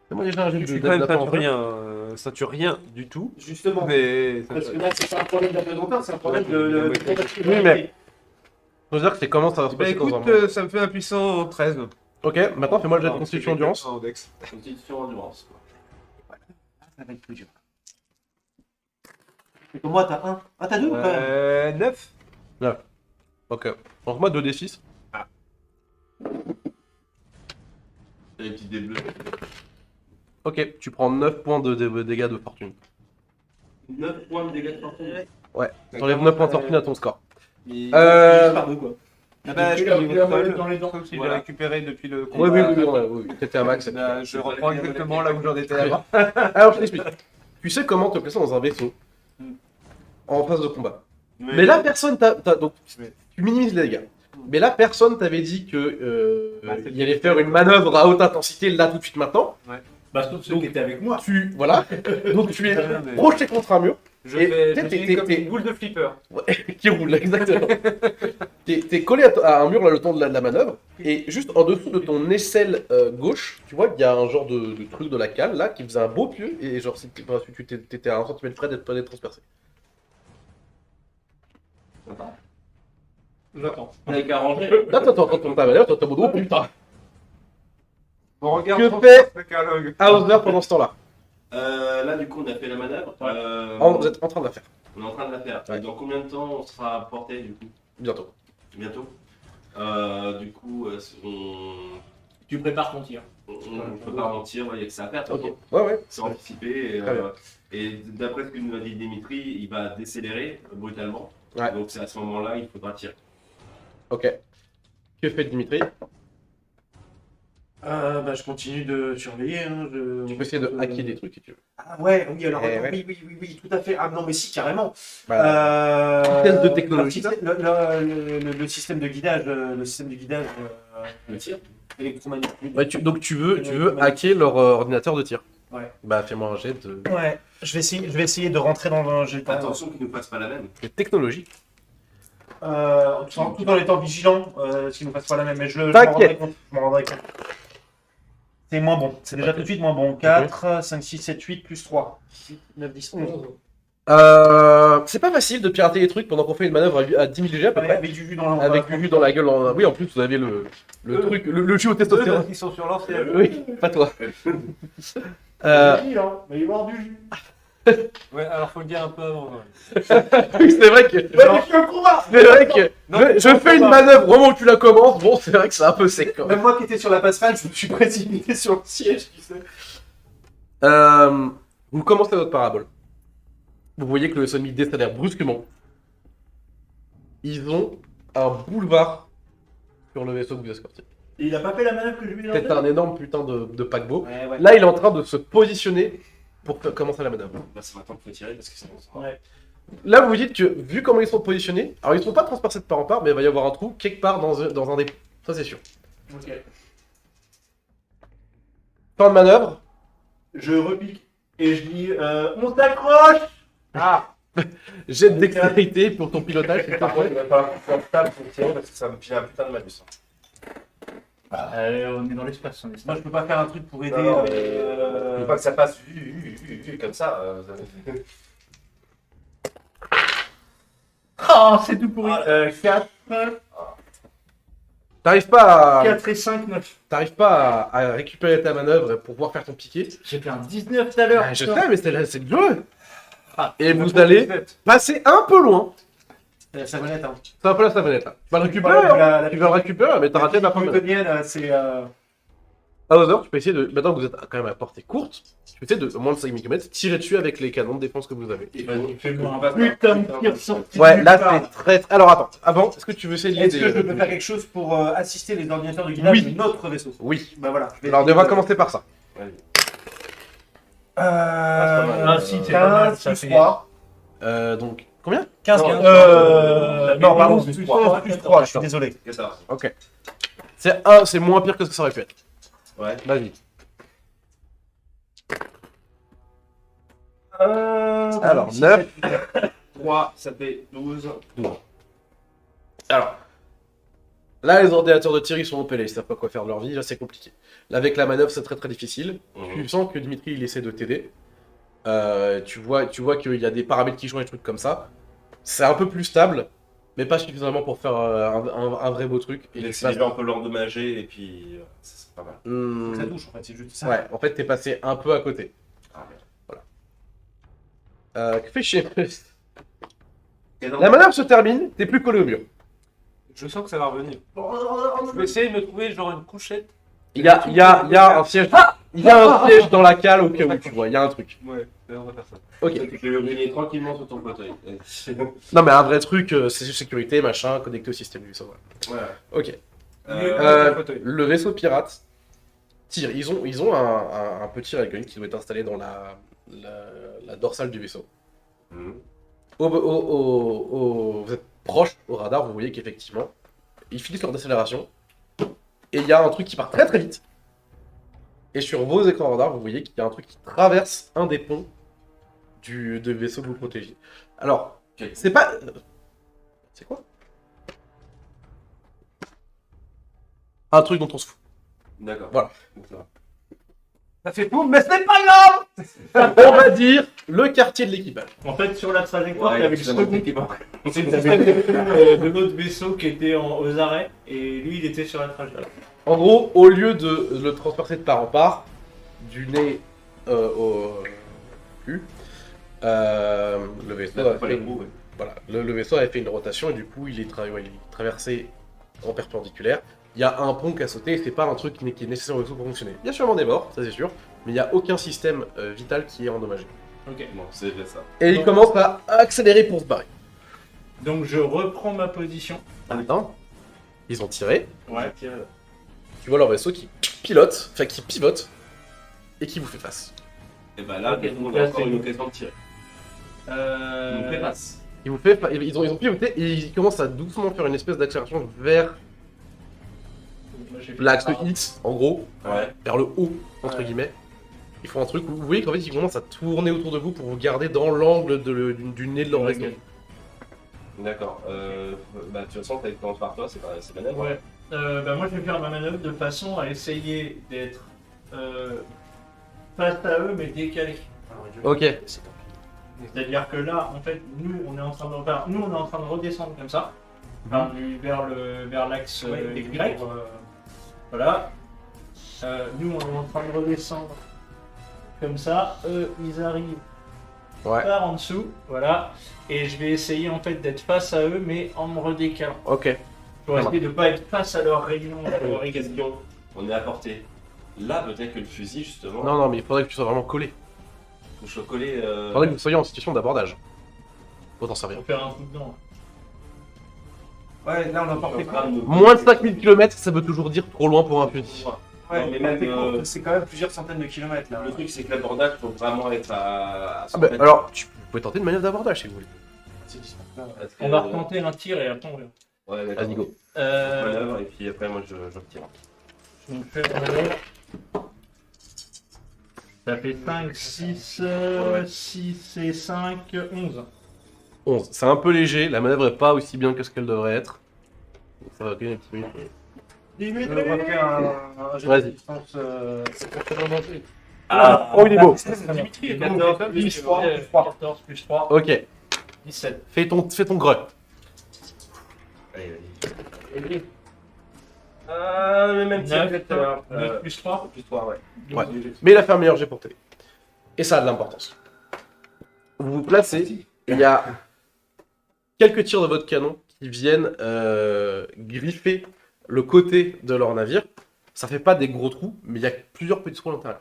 Fais-moi déjà un jet Je de suis quand même d'apprentissage. ceinturien du tout. Justement. Mais. Parce que là, c'est pas un problème d'apesanteur, c'est un problème de Oui, mais- Faut dire que c'est comment ça va se Bah passer dans un écoute, moment. ça me fait un puissant 13. Ok, maintenant fais-moi le jet de constitution endurance. En dex. Constitution endurance. Ça va être plus dur. Et pour moi, t'as 1. Ah, t'as 2 ou pas 9. Ok. Donc moi 2d6. Les petits dés bleus. Ok, tu prends 9 points de dégâts de fortune. 9 points de dégâts de fortune. T'enlèves 9 points de fortune à ton score. Par 2 quoi. Ah bah, je Tu l'as l'ai pris la molette dans les dents. si j'ai Voilà. récupéré depuis le Oui, combat. oui, t'étais à max. Bah, je reprends exactement là où j'en étais avant. Alors je t'explique. Tu sais comment te placer dans un vaisseau en phase de combat. Mais là, personne donc tu minimises les dégâts. Mais là, personne t'avait dit que il allait faire une manœuvre à haute intensité là tout de suite maintenant. Bah, sauf ceux qui étaient avec moi. Voilà. Donc tu es Mais- projeté contre un mur Je Et fais t'es- je suis comme t'es- une boule de flipper. qui roule exactement. T'es collé à un mur là le temps de la manœuvre et juste en dessous de ton aisselle gauche, tu vois qu'il y a un genre de truc de la cale là qui faisait un beau pieu et genre tu t'étais à 1 cm près d'être transpercé. J'attends. On est qu'à ranger. Là, t'es en train de tourner ta manœuvre, t'es en mode oh putain. On regarde Que trop fait le catalogue. Hauser pendant ce temps-là. Là, du coup, on a fait la manœuvre. Vous êtes en train de la faire On est en train de la faire. Ouais. Et dans combien de temps on sera porté, du coup? bientôt. Bientôt. Du coup, Tu prépares ton tir. on peut pas mentir, il y a que ça à faire. de toute Ok. façon. Ouais. C'est anticipé. Très bien. Et d'après ce que nous a dit Dimitri, il va décélérer brutalement. Ouais. Donc c'est à ce moment-là il faudra tirer. Ok. Que fait Dimitri? Bah, je continue de surveiller. Hein, Tu peux essayer de hacker des trucs si tu veux. Ah ouais, oui, alors Eh attends, ouais. oui, tout à fait. Ah non, mais si, carrément. Test de technologie, Le système de guidage, le Le tir. électromagnétique. Ouais, donc tu veux hacker leur ordinateur de tir. Ouais. Bah fais-moi un jet de Ouais, je vais essayer de rentrer dans un jet. Attention qu'il ne fasse pas la même. technologie. Tout en étant vigilant, ce qui ne passe pas la même. Mais je m'en T'inquiète. rendrai compte. Je m'en rendrai compte. C'est moins bon. C'est déjà tout de suite moins bon. 4, 5, 6, 7, 8, plus 3. 9, 10, 11. C'est pas facile de pirater les trucs pendant qu'on fait une manœuvre à 10 000 G à peu près. Avec du jus dans la Avec du jus dans la gueule. Oui, en plus, vous avez le truc, le jus au testostérone. Ils sont sur l'ancienne. Oui, pas toi. Mais il va avoir du jus. Ouais, alors faut le dire un peu avant. Ouais. Oui, c'est vrai que. C'est vrai que. Je fais une manœuvre au moment où tu la commences. Bon, c'est vrai que c'est un peu sec quand même. Même moi qui étais sur la passerelle, je me suis précipité sur le siège, tu sais. Vous commencez votre parabole. Vous voyez que le vaisseau ennemi décélère brusquement. Ils ont un boulevard sur le vaisseau que vous escortez. Et il a pas fait la manœuvre que je lui ai C'est un énorme putain de paquebot. Ouais, ouais. Là, il est en train de se positionner pour commencer la manœuvre. Bah, c'est maintenant qu'il faut tirer parce que sinon. Ouais. Là, vous vous dites que, vu comment ils sont positionnés, alors ils ne sont pas transpercés de part en part, mais il va y avoir un trou quelque part dans un des. Ça, c'est sûr. Ok. Fin de manœuvre. Je repique et je dis on s'accroche. Ah, Jet de dextérité pour ton pilotage, s'il te Par contre, plaît. il va falloir que tu sois stable pour tirer parce que ça va me filer un putain de malus. Allez, on est dans l'espace, on est moi je peux pas faire un truc pour aider. Non, mais faut pas que ça passe comme ça. Oh, c'est tout pourri. 4, T'arrives pas, 4 et 5, 9. à récupérer ta manœuvre pour pouvoir faire ton piqué. J'ai fait un 19 tout à l'heure. Ah, je sais, mais c'est le jeu. Ah, Et vous allez passer un peu loin. Ça va l'être, hein. C'est un peu la savonnette. Là. Tu vas le récupérer, Voilà, hein. Tu vas le récupérer, mais t'as raté la fin de manœuvre. newtonienne, c'est. À Other, tu peux essayer de. Maintenant que vous êtes quand même à portée courte, tu peux essayer de, au moins de 5 km, tirer dessus avec les canons de défense que vous avez. Fais-moi un putain de tir sorti. Ouais, de là nulle part. c'est très. Alors attends, avant, est-ce que tu veux essayer de Est-ce que l'aider je peux faire quelque chose pour assister les ordinateurs de guidage Oui. de notre vaisseau? Oui. Bah voilà. je vais Alors on essayer va de- commencer par ça. Ah, si, c'est pas mal, 15 ça plus fait- 3. Donc, combien 15, Non, 15. non, pardon, 11 plus plus 3. 3, Plus 3, je suis d'accord. désolé. Que ça. Ok. C'est moins pire que ce que ça aurait pu être. Ouais. Vas-y. Alors, 9. 3, ça fait 12. Alors. Là, les ordinateurs de tir, ils sont OP, ils savent pas quoi faire de leur vie, là c'est compliqué. Là, avec la manœuvre, c'est très très difficile. Tu sens que Dimitri, il essaie de t'aider. Tu vois qu'il y a des paramètres qui changent, des trucs comme ça. C'est un peu plus stable, mais pas suffisamment pour faire un vrai beau truc. Et tu Laissez les gens un peu l'endommager et puis. Ça, c'est pas mal. Ça touche en fait, c'est juste ça. Ouais, en fait, t'es passé un peu à côté. Ah, merde. Que fait chier. Et dans- La manœuvre se termine, t'es plus collé au mur. Je sens que ça va revenir. Je vais essayer de me trouver genre une couchette. Il y a un siège. Il y a un siège dans la cale au cas où, tu vois, il y a un truc. Ouais, on va faire ça. Ok. Je vais le gagner tranquillement sur ton fauteuil. Non, mais un vrai truc, c'est sécurité, machin, connecté au système du vaisseau. Voilà. Voilà. Ok. Le fauteuil. Le vaisseau pirate tire. Ils ont un petit railgun qui doit être installé dans la dorsale du vaisseau. Mhm. Vous êtes proche au radar, vous voyez qu'effectivement, ils finissent leur décélération. Et il y a un truc qui part très très vite. Et sur vos écrans radar, vous voyez qu'il y a un truc qui traverse un des ponts du vaisseau que vous protégez. Alors, Ok. c'est pas. C'est quoi? Un truc dont on se fout. D'accord. Voilà. Donc, ça va. Ça fait tout, mais c'est pas grave. On va dire le quartier de l'équipage. En fait, sur la trajectoire, Ouais, t'avais le c'est vraiment second équipement. de notre vaisseau qui était aux arrêts et lui, il était sur la trajectoire. En gros, au lieu de le transpercer de part en part, du nez au cul, le vaisseau a Pas fait les une... coups, ouais. Voilà, le vaisseau avait fait une rotation et du coup il est, il est traversé en perpendiculaire. Il y a un pont qui a sauté et c'est pas un truc qui est nécessaire au vaisseau pour fonctionner. Il y a sûrement des morts, ça c'est sûr, mais il n'y a aucun système vital qui est endommagé. Ok. Bon, c'est fait ça. Et il commence à accélérer pour se barrer. Donc je reprends ma position. Attends, ils ont tiré, Ouais. tu vois leur vaisseau qui pilote, enfin qui pivote, et qui vous fait face. Et bah là, Ok, on donc a là, encore c'est- une occasion de tirer. Il nous fait face. Ils ont pivoté et ils commencent à doucement faire une espèce d'accélération vers l'axe X, en gros, Ouais. vers le haut, entre Ouais. guillemets. Ils font un truc où vous voyez qu'en fait ils commencent à tourner autour de vous pour vous garder dans l'angle du nez de leur vaisseau. D'accord. Bah, de toute façon, t'as commencé par toi, c'est manœuvre. Ouais. Bah moi je vais faire ma manœuvre de façon à essayer d'être face à eux, mais décalés. Ok. C'est-à-dire que là, en fait, nous, on est en train de redescendre comme ça, vers l'axe Y. Voilà. Nous, on est en train de redescendre comme ça. Eux, ils arrivent par en dessous. Voilà. Et je vais essayer en fait d'être face à eux, mais en me redécalant. Ok. Pour essayer de ne pas être face à leur rayon. On est à portée. Là, peut-être que le fusil, justement, Non, mais il faudrait que tu sois vraiment collé. faut que je sois collé. Il faudrait que vous soyez en situation d'abordage. Faut t'en servir. Faut faire un coup dedans. Ouais, là on a porté quoi? Moins de 5000 km, ça veut toujours dire trop loin pour un fusil. Ouais, Non, mais mais même, c'est quand même plusieurs centaines de kilomètres là. Le truc, c'est que l'abordage, faut vraiment être à 100 Ah bah, mètres. alors, vous pouvez tenter une manœuvre d'abordage si vous voulez. Parce que- On va retenter un tir et après on verra. Ouais, d'accord. Vas-y, go. Manœuvre, et puis après, moi, je tire. Donc, fais la manœuvre. Ça fait 5, 6, 6 et 5, 11. 11. C'est un peu léger, la manœuvre est pas aussi bien que ce qu'elle devrait être. Donc ça va gagner une petite minute. On va faire un jet de Vas-y. distance. Oh, il est beau. Dimitri est 14, plus 3, 14 plus 3, Ok, 17. fais ton greu. Allez, Mais même si, en fait, 9 plus 3. plus 3, ouais. Ouais. Mais il a fait un meilleur jet pour t'aider. Et ça a de l'importance. Vous vous placez, il y a quelques tirs de votre canon qui viennent griffer le côté de leur navire. Ça fait pas des gros trous, mais il y a plusieurs petits trous à l'intérieur.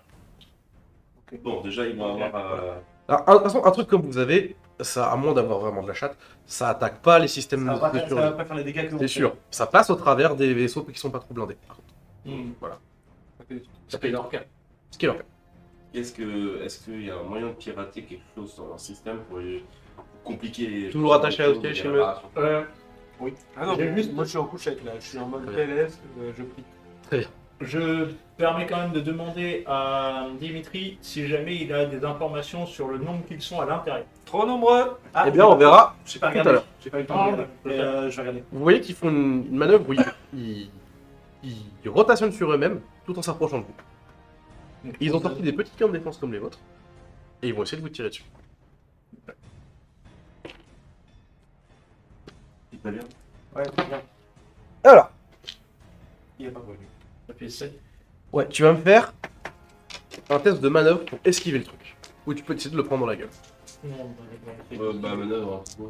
Bon, déjà, ils vont avoir. Alors, de toute façon, un truc comme vous avez, ça, à moins d'avoir vraiment de la chatte, ça attaque pas les systèmes Ça va de pas survie. faire les dégâts que C'est sûr. Ça passe au travers des vaisseaux qui sont pas trop blindés. Par contre. Voilà. Ça fait leur cas. Ce qui est leur cas. Est-ce qu'il y a un moyen de pirater quelque chose dans leur système pour compliquer les Toujours attaché à choses, Hotkey les chez eux. réparations? Ah non, J'ai mais juste- moi je suis en couchette là, je suis en mode Ouais. PLS, je prie. Je permets quand même de demander à Dimitri si jamais il a des informations sur le nombre qu'ils sont à l'intérieur. Trop nombreux. Ah, Eh bien, on verra. J'ai pas tout à regardé. l'heure. J'ai pas eu le temps de regarder. Je vais regarder. Vous voyez qu'ils font une manœuvre où ils rotationnent sur eux-mêmes tout en s'approchant de vous. Ils ont sorti des petits camps de défense comme les vôtres et ils vont essayer de vous tirer dessus. C'est pas bien. Ouais, très bien. Alors, Il est pas revenu. Ça fait 7. ouais, tu vas me faire un test de manœuvre pour esquiver le truc. Ou tu peux essayer de le prendre dans la gueule. Bah, manœuvre. Le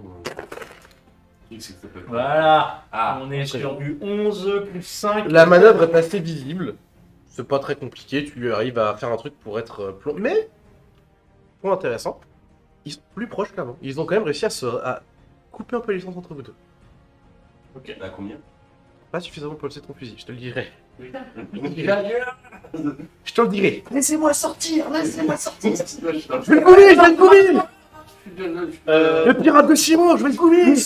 truc, c'est que ça peut. Voilà. Ah, On est sur du 11 plus 5. La manœuvre est assez visible. C'est pas très compliqué. Tu arrives à faire un truc pour être plomb. Mais, point intéressant, ils sont plus proches qu'avant. Ils ont quand même réussi à couper un peu les distances entre vous deux. ok. À combien? Pas suffisamment pour laisser ton fusil, je te le dirai. Je Je te le dirai. Laissez-moi sortir. Je vais le courir, je vais le courir. Le pirate de Chiro, je vais le courir.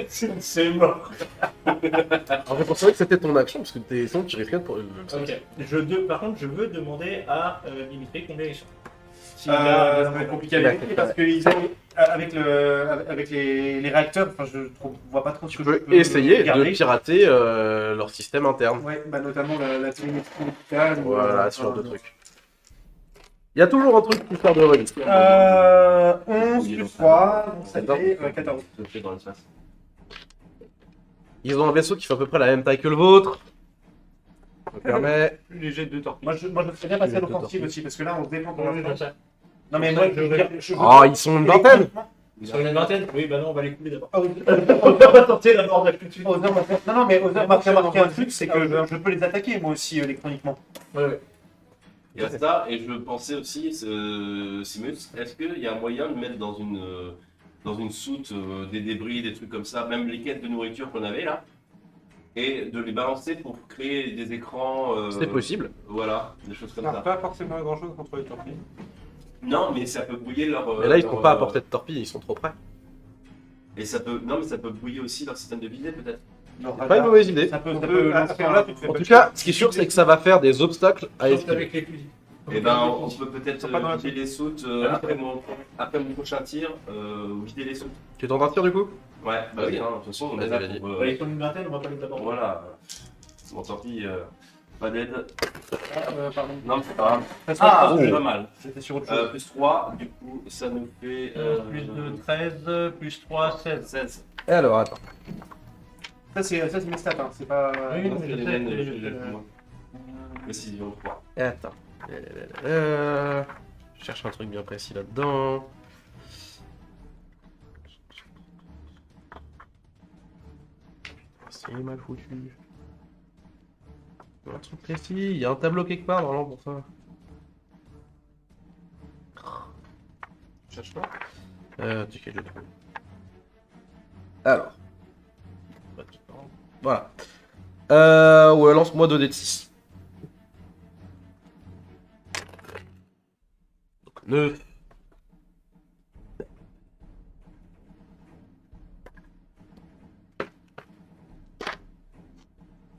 C'est mort. En fait, on savait que c'était ton action, parce que t'es son, tu risquais de pour. Ok. Par contre, je veux demander à Dimitri combien ils sont. S'il Ça a- va être compliqué à vérifier parce qu'ils ont avec les réacteurs. Enfin, je vois pas trop ce Tu que peux je peux essayer de garder. pirater leur système interne. Ouais, bah notamment la télémétrie médicale. Voilà, ce genre de truc. Il y a toujours un truc plus faire de revue. 11 plus 3, donc ça Attends. fait 14. le fais dans l'espace. Ils ont un vaisseau qui fait à peu près la même taille que le vôtre. Ça me permet. Plus léger de 2 torpilles. Moi, je ferais bien passer à l'offensive aussi parce que là, on se défend pour Oui, je l'instant. sais. Non, mais moi, je veux dire. je veux- Oh, ils sont une vingtaine. Sur une vingtaine. Oui, bah non, on va les couler d'abord. Ah oui. On va tenter l'abordage tout de suite. Ozer m'a fait- Non, non, mais Ozer m'a fait remarquer un truc, c'est que je peux les attaquer moi aussi électroniquement. Ouais. Il y a ça, et je pensais aussi, Simus, est-ce qu'il y a un moyen de mettre dans une soute des débris, des trucs comme ça, même les quêtes de nourriture qu'on avait là, et de les balancer pour créer des écrans. C'est possible. Voilà, des choses Ça comme n'a ça. pas forcément grand chose contre les torpilles. Non, mais ça peut brouiller leur. Mais là, ils leur, sont pas à portée de torpille, ils sont trop près. Et ça peut. Non, mais ça peut brouiller aussi leur système de visée peut-être. C'est pas une mauvaise idée. Ça peut à ce moment-là, tu te fais En pas tout cas, ce qui est sûr, c'est que ça va faire des obstacles à Sauf esquiver. avec les fusils. Et ben, on peut peut-être Sont pas dans la vider les soutes après mon prochain tir, vider les soutes. Tu t'en tir du coup? Ouais, bah oui, hein, de toute façon, on est Vas-y, là vas-y. pour. Bah, ils sont une vingtaine, on va pas les aborder. Voilà. Bon, tant pis, pas d'aide. Pardon. Non, c'est pas grave. Ah, C'est pas mal. C'était sur autre chose. Plus 3, du coup, ça nous fait. Plus 2, 13, plus 3, 16. 16. Et alors, attends. Ça, c'est mes stats, hein. C'est pas. Oui, Non, mais c'est je les sais, laines, c'est- je les laine pour moi. Précision 3. Et attends. Je cherche un truc bien précis là-dedans. C'est mal foutu. Un truc précis, il y a un tableau quelque part normalement pour ça. Je cherche pas. Tu je le trouve. Alors. Voilà. Ouais, lance-moi 2 d 6. Donc 9.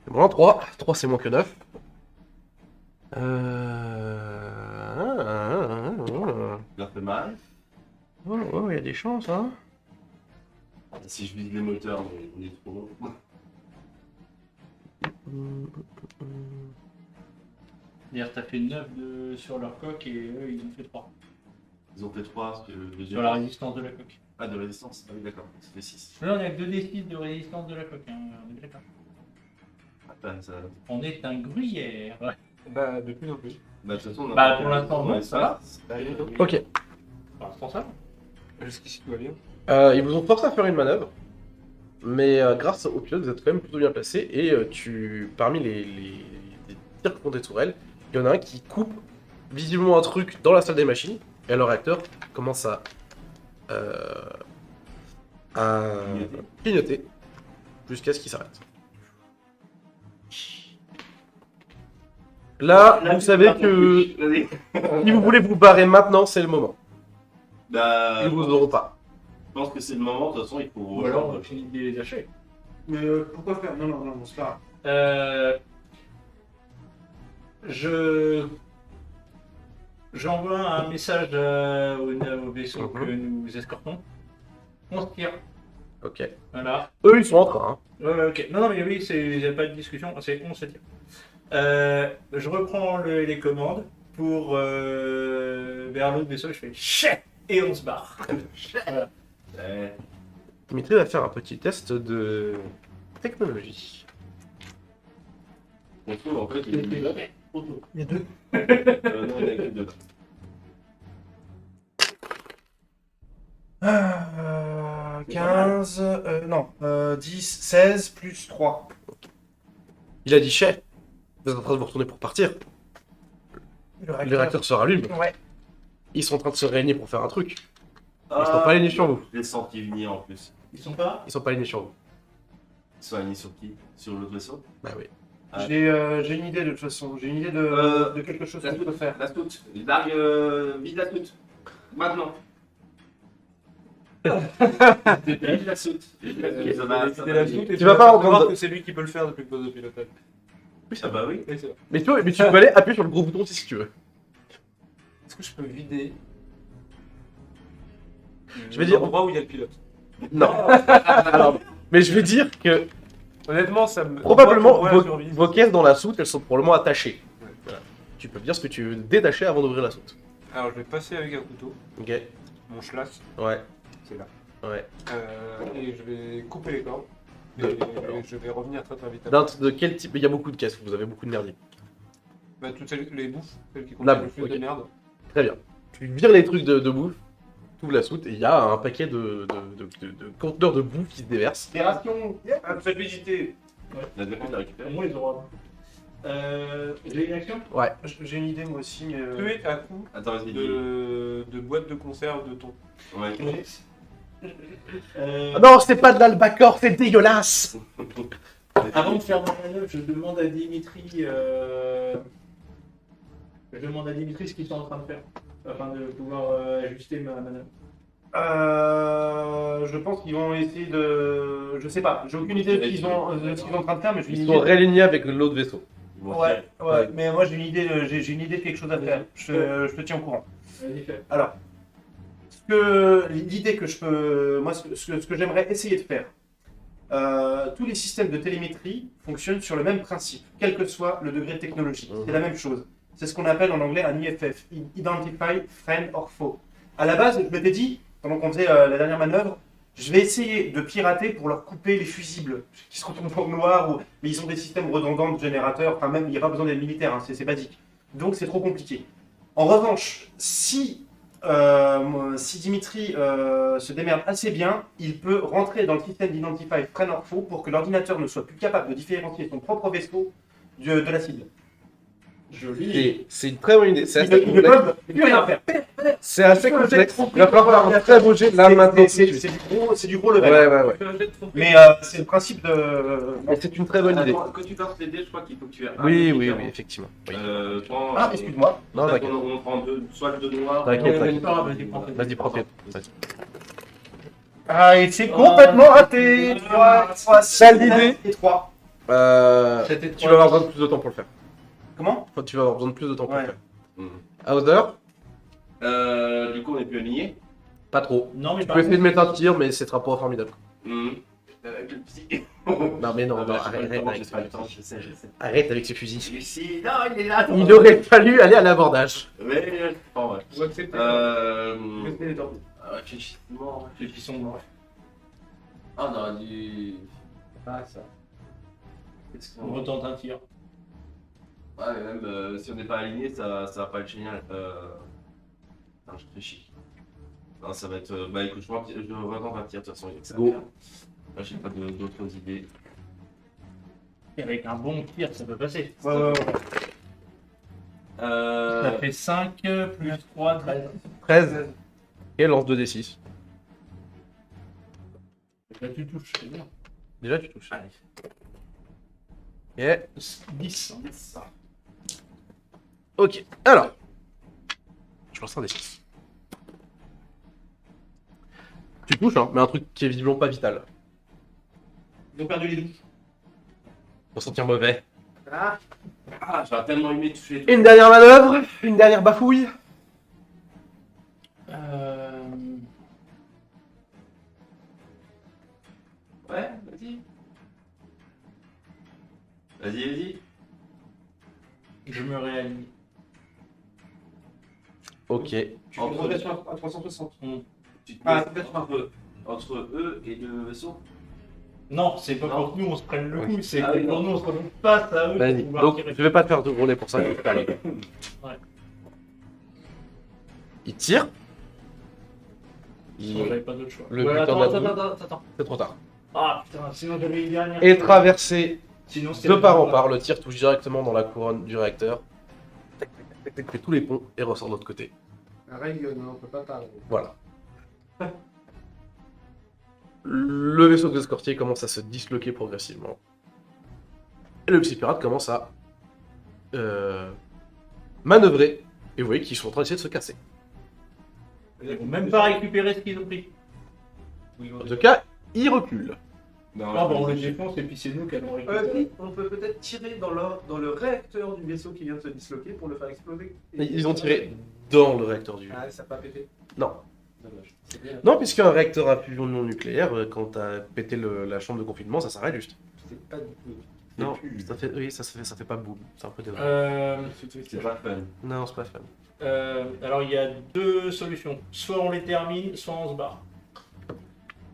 C'est bon, 3. 3 c'est moins que 9. Ça fait mal. Oh, il y a des chances, hein. Si je vise les moteurs, mais on est trop long. C'est-à-dire, t'as fait 9 sur leur coque et eux, ils ont fait 3. Ils ont fait 3 parce que le Sur la résistance de la coque. Ah, de résistance. Ah oui, d'accord. Ça fait 6. Là, on a que 2d6 de résistance de la coque. Hein. On est bien d'accord. Attends, ça. On est un gruyère. Ouais. Bah, de plus en plus. Bah, de toute façon, on a Bah, pas- pour l'instant, non, ça va. Ok. Pour l'instant, ça va. Jusqu'ici, tout va bien. Ils vous ont forcé à faire une manœuvre, mais grâce au pilote, vous êtes quand même plutôt bien placé. Et parmi les tirs contre des tourelles, il y en a un qui coupe visiblement un truc dans la salle des machines, et le réacteur commence à clignoter jusqu'à ce qu'il s'arrête. Là, vous savez que Vas-y. si vous voulez vous barrer maintenant, c'est le moment. Bah, Ils vous auront pas. je pense que c'est le moment. De toute façon, il faut Ou alors, on rejoindre. finit de les acheter. Mais pourquoi faire Non, c'est pas grave. J'envoie un message au vaisseau que nous escortons. On se tire. Ok. Voilà. Eux, ils sont en train. Hein. Ouais, ok. Non, mais oui, il n'y a pas de discussion. C'est on se tire. Je reprends les commandes pour vers l'autre vaisseau. Je fais chais et on se barre. Voilà. Ouais. Dimitri va faire un petit test de technologie. On trouve en fait. Il y a deux. Non, il y a que 2. 15, non, 10, 16 plus 3. Il a dit chais. Vous êtes en train de vous retourner pour partir. Le réacteur se rallume. Ouais. Ils sont en train de se réunir pour faire un truc. Ah, Ils sont pas alignés sur vous. Je les senti venir en plus. Ils sont pas. Ils sont pas alignés sur vous. Ils sont alignés sur qui? Sur l'autre vaisseau? Bah oui. J'ai une idée de toute façon. J'ai une idée de quelque chose qu'on peut faire. La soute. Largue, vide la soute. Maintenant. Vide la soute. Ça va, ça va. Tu vas pas en train voir de- que c'est lui qui peut le faire depuis le poste de pilotage. Ah bah oui. Oui, c'est vrai. Mais tu peux aller appuyer sur le gros bouton aussi, si tu veux. Est-ce que je peux vider Je vais dire- l'endroit où il y a le pilote? Non. Alors, mais je vais dire que Honnêtement, ça me. probablement Moi, vos, la survie. vos caisses dans la soute, elles sont probablement attachées. Ouais. Voilà. Tu peux me dire ce que tu veux détacher avant d'ouvrir la soute. Alors, je vais passer avec un couteau, Ok. mon schlass, Ouais. c'est là. Ouais. Et je vais couper les cordes. Et De- je vais revenir très très vite. De quel type? Il y a beaucoup de caisses, vous avez beaucoup de merdier. Bah, toutes les bouffes, celles qui La contiennent le bouffe, plus ok. de merde. Très bien. Tu vires les trucs de bouffe, tu ouvres la soute et il y a un paquet de conteneurs de bouffe qui se déversent. Des rations. Faites visiter. La défense l'a récupéré. Moi, ils auront. J'ai une action. J'ai une idée moi aussi, mais. Tuer à coup Attends, vas-y. de boîte de conserve de thon. Ouais. Ah non, c'est pas de l'albacore, c'est dégueulasse! Avant de faire ma manœuvre, je demande à Dimitri. Je demande à Dimitri ce qu'ils sont en train de faire, afin de pouvoir ajuster ma manœuvre. Je pense qu'ils vont essayer de. Je sais pas, j'ai aucune idée de ce qu'ils sont en train de faire, mais j'ai une Ils idée. sont réalignés avec l'autre vaisseau. Bon, Ouais, ouais, mais moi j'ai une idée, j'ai une idée de quelque chose à faire. Je te tiens au courant. Vas-y, fais. Alors, l'idée que je peux, moi, ce que j'aimerais essayer de faire, tous les systèmes de télémétrie fonctionnent sur le même principe, quel que soit le degré de technologie. C'est la même chose. C'est ce qu'on appelle en anglais un IFF, Identify Friend or Foe. À la base, je m'étais dit, pendant qu'on faisait la dernière manœuvre, je vais essayer de pirater pour leur couper les fusibles qui se retrouvent dans le noir, mais ils ont des systèmes redondants de générateurs, enfin même il n'y a pas besoin d'être militaire, hein, c'est basique. Donc c'est trop compliqué. En revanche, si Dimitri se démerde assez bien, il peut rentrer dans le système d'Identify Friend or Foe pour que l'ordinateur ne soit plus capable de différencier son propre vaisseau de la cible. Joli. C'est une très bonne idée. C'est Il assez ne complexe. peut plus rien faire. C'est assez complexe. Il va falloir faire un très beau jet là maintenant. C'est du gros level. Ouais. Fais un jet de tromper. Mais c'est le principe de. Mais c'est une très bonne idée. Attends, quand tu lances les dés, je crois qu'il faut que tu aies un Oui, dé oui, différent. oui, effectivement. Oui. Prends- Ah, excuse-moi. Non, t'inquiète. On prend deux, soit le 2 noir. T'inquiète, Vas-y, t'inquiète. prends. Vas-y, prends tes. Ah, et c'est complètement raté. 3, Sale idée. et 3. C'était Tu vas avoir besoin de plus de temps pour le faire. Comment? Tu vas avoir besoin de plus de temps pour le Ouais. faire. Mhm. Hauser, Du coup, on est plus aligné. pas trop. Non, mais Tu peux essayer de mettre un tir, mais c'est sera pas formidable. Avec le petit. Non, mais non, Ah, non, bah, arrête, j'ai pas arrête, le temps, j'ai pas le temps, je sais. arrête avec ce fusil. Ici, non, il est là. Il aurait fallu aller à l'abordage. Mais je prends, ouais. On va accepter. Euh. Les temps. Réfléchissons. Ah, on aurait dû. Ah, ça. Qu'est-ce On qu'on. retente un tir. Ouais, mais même si on n'est pas aligné, ça va pas être génial. Non, je réfléchis. Non, ça va être. Bah écoute, je retente un tir de toute façon. Go. Là, j'ai pas d'autres idées. Et avec un bon tir, ça peut passer. Ouais. Ça fait 5 plus 3, 13. 13. Et lance 2d6. Là, tu touches, c'est bien. Déjà, tu touches. Allez. Et 10. ok. Alors. Je lance un d6. Tu touches, hein, mais un truc qui est visiblement pas vital. Ils ont perdu les douches. On s'en tient mauvais. Ah, j'aurais tellement aimé toucher. Une dernière manœuvre, une dernière bafouille. Ouais, vas-y. Vas-y. Je me réaligne. Ok. Tu fais une rotation à 360. Tu te Ah, mets entre eux et le vaisseau. Non, c'est pas Non. pour que nous on se prenne le coup, Oui. c'est Ah que oui, pour non. nous on se retrouve face à eux. Vas-y. pour pouvoir Donc, tirer. je vais pas te faire de rouler pour ça. je vais te faire aller. Ouais. Il tire. J'avais pas d'autre choix. Le Ouais, butin attends. d'Adou. C'est trop tard. Ah putain, sinon j'avais une dernière. Et traversé Sinon c'était de le part en coup, part, le tir touche directement dans la couronne du réacteur. Tac, tac, tac, tac, fait tous les ponts et ressort de l'autre côté. Un Rengen, hein, on peut pas parler. Voilà. Le vaisseau de l'escortier commence à se disloquer progressivement. Et le petit pirate commence à manœuvrer. Et vous voyez qu'ils sont en train d'essayer de se casser. Ils vont même pas récupérer ce qu'ils ont pris. En tout cas, ils reculent. Non, Ah bon, on les défonce et puis c'est nous qui allons récupérer. On peut peut-être tirer dans le réacteur du vaisseau qui vient de se disloquer pour le faire exploser. Ils ont tiré dans le réacteur du... Ah, ça n'a pas pété. Non. Dommage. C'est bien. Non, puisqu'un réacteur à fusion non nucléaire, quand t'as pété la chambre de confinement, ça s'arrête juste. C'est pas du tout. Non, ça fait pas boum. C'est un peu dommage. c'est pas fun. Non, c'est pas fun. Alors il y a deux solutions. Soit on les termine, soit on se barre.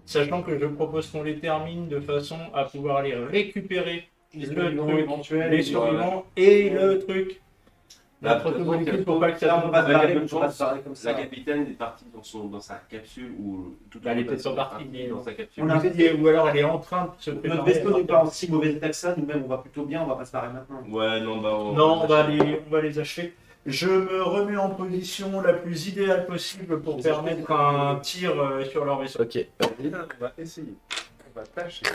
Sachant que je propose qu'on les termine de façon à pouvoir les récupérer, le truc, les survivants et le truc. La Notre molécule pour pas que ça on va se tombe. barrer, on va se barrer comme ça. La capitaine est partie dans sa capsule ou tout Elle est peut-être pas partie, mais dans sa capsule. On a- Ou alors elle est en train de se préparer. Notre vaisseau n'est pas en si mauvais état que ça, nous-mêmes on va plutôt bien, on va pas se barrer maintenant. Ouais, non, bah. Non, on va les achever. Je me remets en position la plus idéale possible pour permettre un tir sur leur vaisseau. Ok. On va essayer. On va tâcher.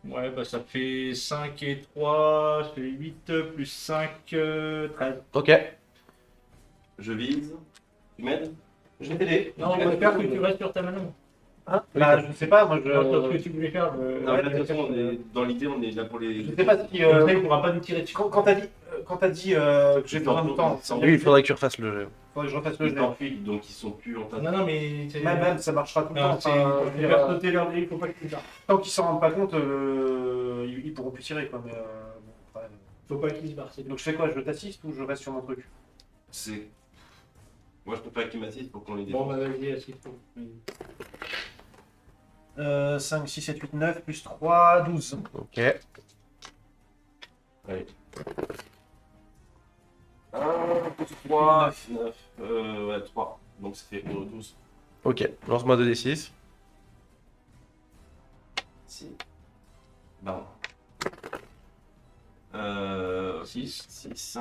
Ouais, bah ça fait 5 et 3, ça fait 8 plus 5, 13. Ok. Je vise. Tu m'aides? Je vais t'aider. Non, je préfère que tu restes sur ta manœuvre. Bah, je sais pas, moi je. Non, c'est ce que tu voulais faire. Non, mais de toute façon, dans l'idée, on est là pour les. Je sais pas si. Comme ça, il ne pourra pas nous tirer dessus. Quand t'as dit. quand t'as dit que j'ai besoin de temps, ça veut dire Oui, il que faudrait que tu refasses le jeu. faudrait que je refasse le Ils jet. t'enfilent, donc ils sont plus en tas de... Non, mais c'est. Même, ça marchera tout le Non, temps. c'est. Enfin, Faut je veux faire dire, sauter leur dé, faut pas qu'ils partent. tant qu'ils s'en rendent pas compte, ils pourront plus tirer. Quoi, mais, bon, après, Faut pas qu'ils se barrent. c'est donc je fais quoi? Je t'assiste ou je reste sur mon truc? C'est... Moi, je préfère qu'ils m'assistent pour qu'on les Bon, défende. bah vas-y, assiste-toi. 5, 6, 7, 8, 9, plus 3, 12. Ok. 1, 3, 9, ouais, 3. Donc ça fait 12. Ok, lance-moi 2d6. Si. Pardon. 6. 6.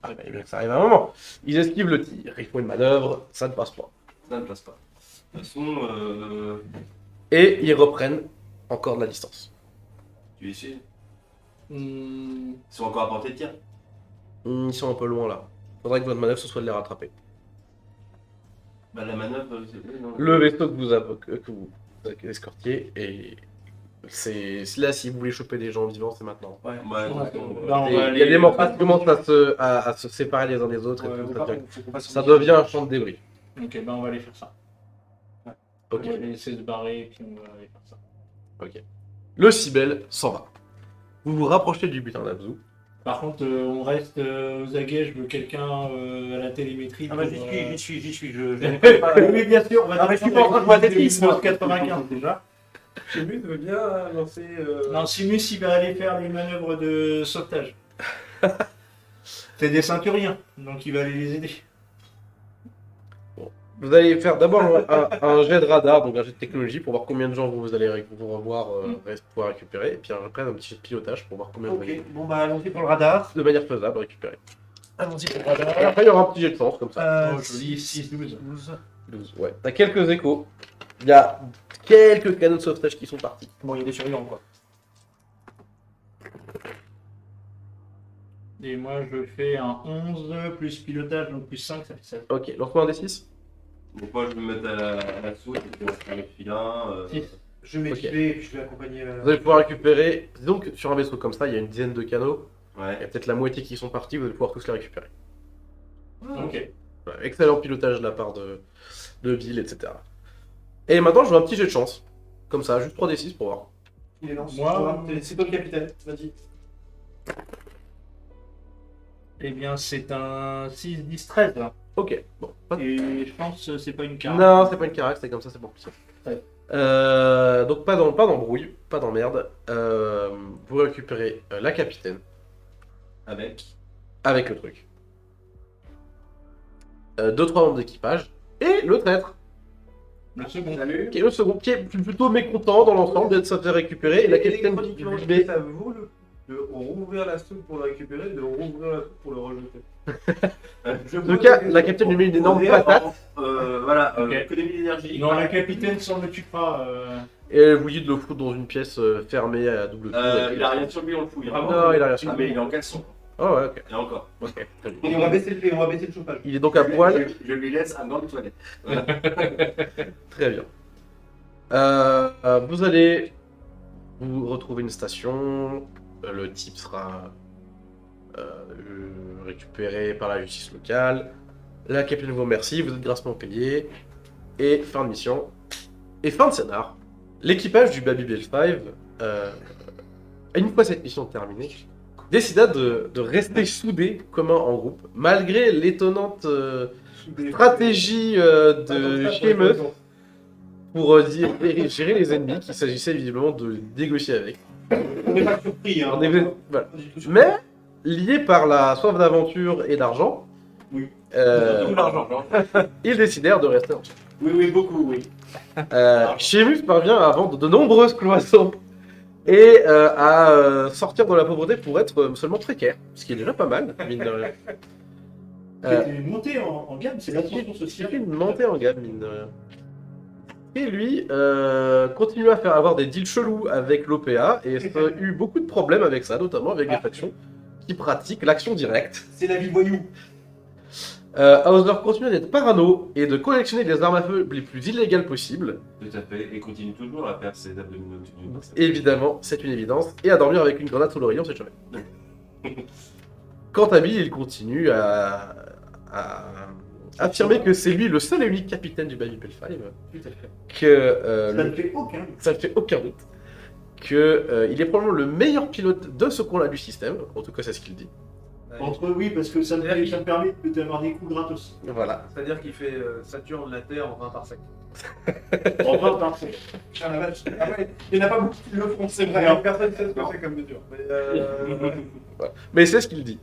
Ah, bah, bien que ça arrive à un moment. Ils esquivent le tir, ils font une manœuvre, ça ne passe pas. Ça ne passe pas. De toute façon, Et ils reprennent encore de la distance. tu es sûr? Hmm, Ils sont encore à portée de tir? Ils sont un peu loin là. Faudrait que votre manœuvre ce soit de les rattraper. Bah la manœuvre, c'est... non. Le vaisseau que vous escortiez, et c'est là si vous voulez choper des gens vivants, c'est maintenant. Ouais. Ouais, Ouais. donc, Bah, on Et va il y a aller- des morceaux qui commencent à se séparer les uns des autres, Ouais, et tout, faut ça devient, faut qu'on passe ça sur- devient un champ de débris. Ok, bah on va aller faire ça. Ok. On va les laisser se barrer et puis on va aller faire ça. Le Cybèle s'en va. Vous vous rapprochez du butin d'Abzu. Par contre, on reste aux aguets, je veux quelqu'un à la télémétrie. Ah bah pour, j'y suis, je n'ai pas... Oui, bien sûr, on va Ah, mais je suis pas en train de jouer à Tetris, moi. 95 déjà. Chémus veut bien lancer. Non, Simus, il va aller faire les manœuvres de sauvetage. C'est des ceinturiens, donc il va aller les aider. Vous allez faire d'abord un jet de radar, donc un jet de technologie, pour voir combien de gens vous allez vous revoir pouvoir récupérer, et puis après un petit jet de pilotage pour voir combien vous allez, Ok, bon bah allons-y pour le radar. de manière faisable, récupérer. Allons-y pour le Et radar. après il y aura un petit jet de sens, comme ça. Oh, joli, 6-12. 12. 12, ouais. T'as quelques échos. Il y a quelques canaux de sauvetage qui sont partis. Bon, il y a des surveillants quoi. Et moi, je fais un 11 plus pilotage, donc plus 5, ça fait 16. Ok, lance-moi un D6. Donc moi, je vais me mettre à la soute, et puis on va faire le filin. Six. Je vais m'équiper et puis je vais accompagner... Vous allez pouvoir récupérer. Disons que sur un vaisseau comme ça, il y a une dizaine de canaux. Il y Ouais. a peut-être la moitié qui sont partis, vous allez pouvoir tous les récupérer. Ok. Voilà, excellent pilotage de la part de Ville, etc. Et maintenant, je veux un petit jet de chance. Comme ça, juste 3D6 pour voir. Il est lance. Moi, C'est toi le capitaine, vas-y. Eh bien, c'est un 6, 10, 13. Là. Ok, bon. Et je pense que c'est pas une carte. Non, c'est pas une carac, c'est comme ça, c'est pour plus. Ouais. Donc pas d'embrouille, pas d'emmerde. Vous récupérez la capitaine Avec. avec le truc. 2-3 membres d'équipage et le traître, Le second. Salut. qui est le second, qui est plutôt mécontent dans l'ensemble d'être se faire récupérer. Et la capitaine lui Électroniquement, met- c'est à vous de rouvrir la soupe pour le récupérer, de rouvrir la soupe pour le rejeter. En tout cas, la capitaine lui met une énorme patate Voilà, Ok. économie d'énergie. Non, la capitaine s'en occupera. et elle vous dit de le foutre dans une pièce fermée à double tour. Il a rien sur lui, on le fouille. Non, il a rien sur Ah, lui. mais il est en caleçon. Oh ouais, ok. Et encore. Ok, très bien. Et on va baisser le chauffage. Il est donc à poil. Je lui laisse un gant de toilette. Très bien. Vous allez vous retrouver une station. Le type sera récupéré par la justice locale. La capitaine vous remercie, vous êtes grassement payé. Et fin de mission. Et fin de scénar. L'équipage du Babybel 5, une fois cette mission terminée, décida de rester soudé commun en groupe, malgré l'étonnante stratégie de Sheamus pour gérer les ennemis qu'il s'agissait visiblement de négocier avec. On n'est pas surpris, hein. On est- voilà. Mais, lié par la soif d'aventure et d'argent, Oui. Tout l'argent. ils décidèrent de rester ensemble. Oui, beaucoup, oui. Sheamus parvient à vendre de nombreuses cloisons et à sortir de la pauvreté pour être seulement précaire, ce qui est déjà pas mal, mine de rien. C'est une montée en gamme, c'est l'ascension C'est sociale. une montée en gamme, mine de rien. Et lui continue à faire avoir des deals chelous avec l'OPA et a eu beaucoup de problèmes avec ça, notamment avec les factions qui pratiquent l'action directe. C'est la vie voyou. Hauser continue d'être parano et de collectionner les armes à feu les plus illégales possibles. Tout à fait. Et continue toujours à faire ses abdominaux. Évidemment, c'est une évidence. Et à dormir avec une grenade sous l'oreiller, on sait jamais. Quant à Bill, il continue à affirmer que c'est lui le seul et unique capitaine du Babybel 5. Tout à fait. Que Ça ne fait aucun doute. ça ne fait aucun doute. Que il est probablement le meilleur pilote de ce coin-là du système. En tout cas, c'est ce qu'il dit. Entre oui, parce que ça me permet d'avoir des coups gratos. Voilà. C'est-à-dire qu'il fait Saturne la Terre en 20 parsecs. En 20 parsecs. Putain, la vache. Ah ouais, il n'y en a pas beaucoup qui le font, c'est vrai. Alors, personne ne sait ce que c'est comme mesure. Mais, Mais c'est ce qu'il dit.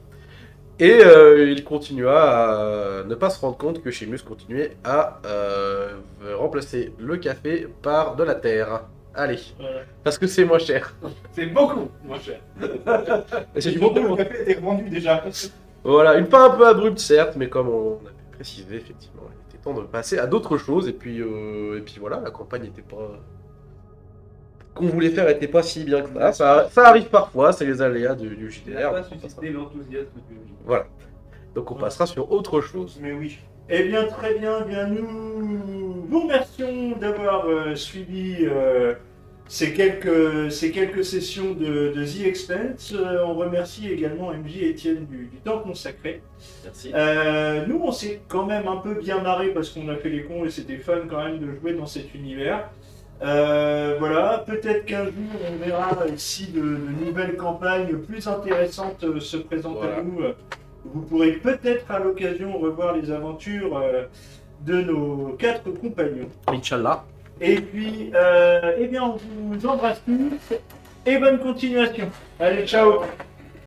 Et il continua à ne pas se rendre compte que Sheamus continuait à remplacer le café par de la terre. Allez, Voilà. parce que c'est moins cher. c'est beaucoup moins cher. Et c'est du Surtout, bon le café était revendu déjà. Voilà, une fin un peu abrupte certes, mais comme on a pu préciser, effectivement, il était temps de passer à d'autres choses. Et puis voilà, la campagne n'était pas... qu'on voulait faire n'était pas si bien que ça. Ça arrive parfois, c'est les aléas du Il n'a JDR. pas suscité l'enthousiasme du Voilà. Donc on passera sur autre chose. Mais oui. Eh bien, très bien. Bien, nous vous remercions d'avoir suivi ces quelques sessions de The Expanse. On remercie également MJ et Étienne du temps consacré. Merci. Nous, on s'est quand même un peu bien marré parce qu'on a fait les cons et c'était fun quand même de jouer dans cet univers. Voilà, peut-être qu'un jour on verra si de nouvelles campagnes plus intéressantes se présentent Voilà. à nous. Vous pourrez peut-être à l'occasion revoir les aventures de nos 4 compagnons. Inch'Allah. Et puis, eh bien, on vous embrasse tous et bonne continuation. Allez, ciao!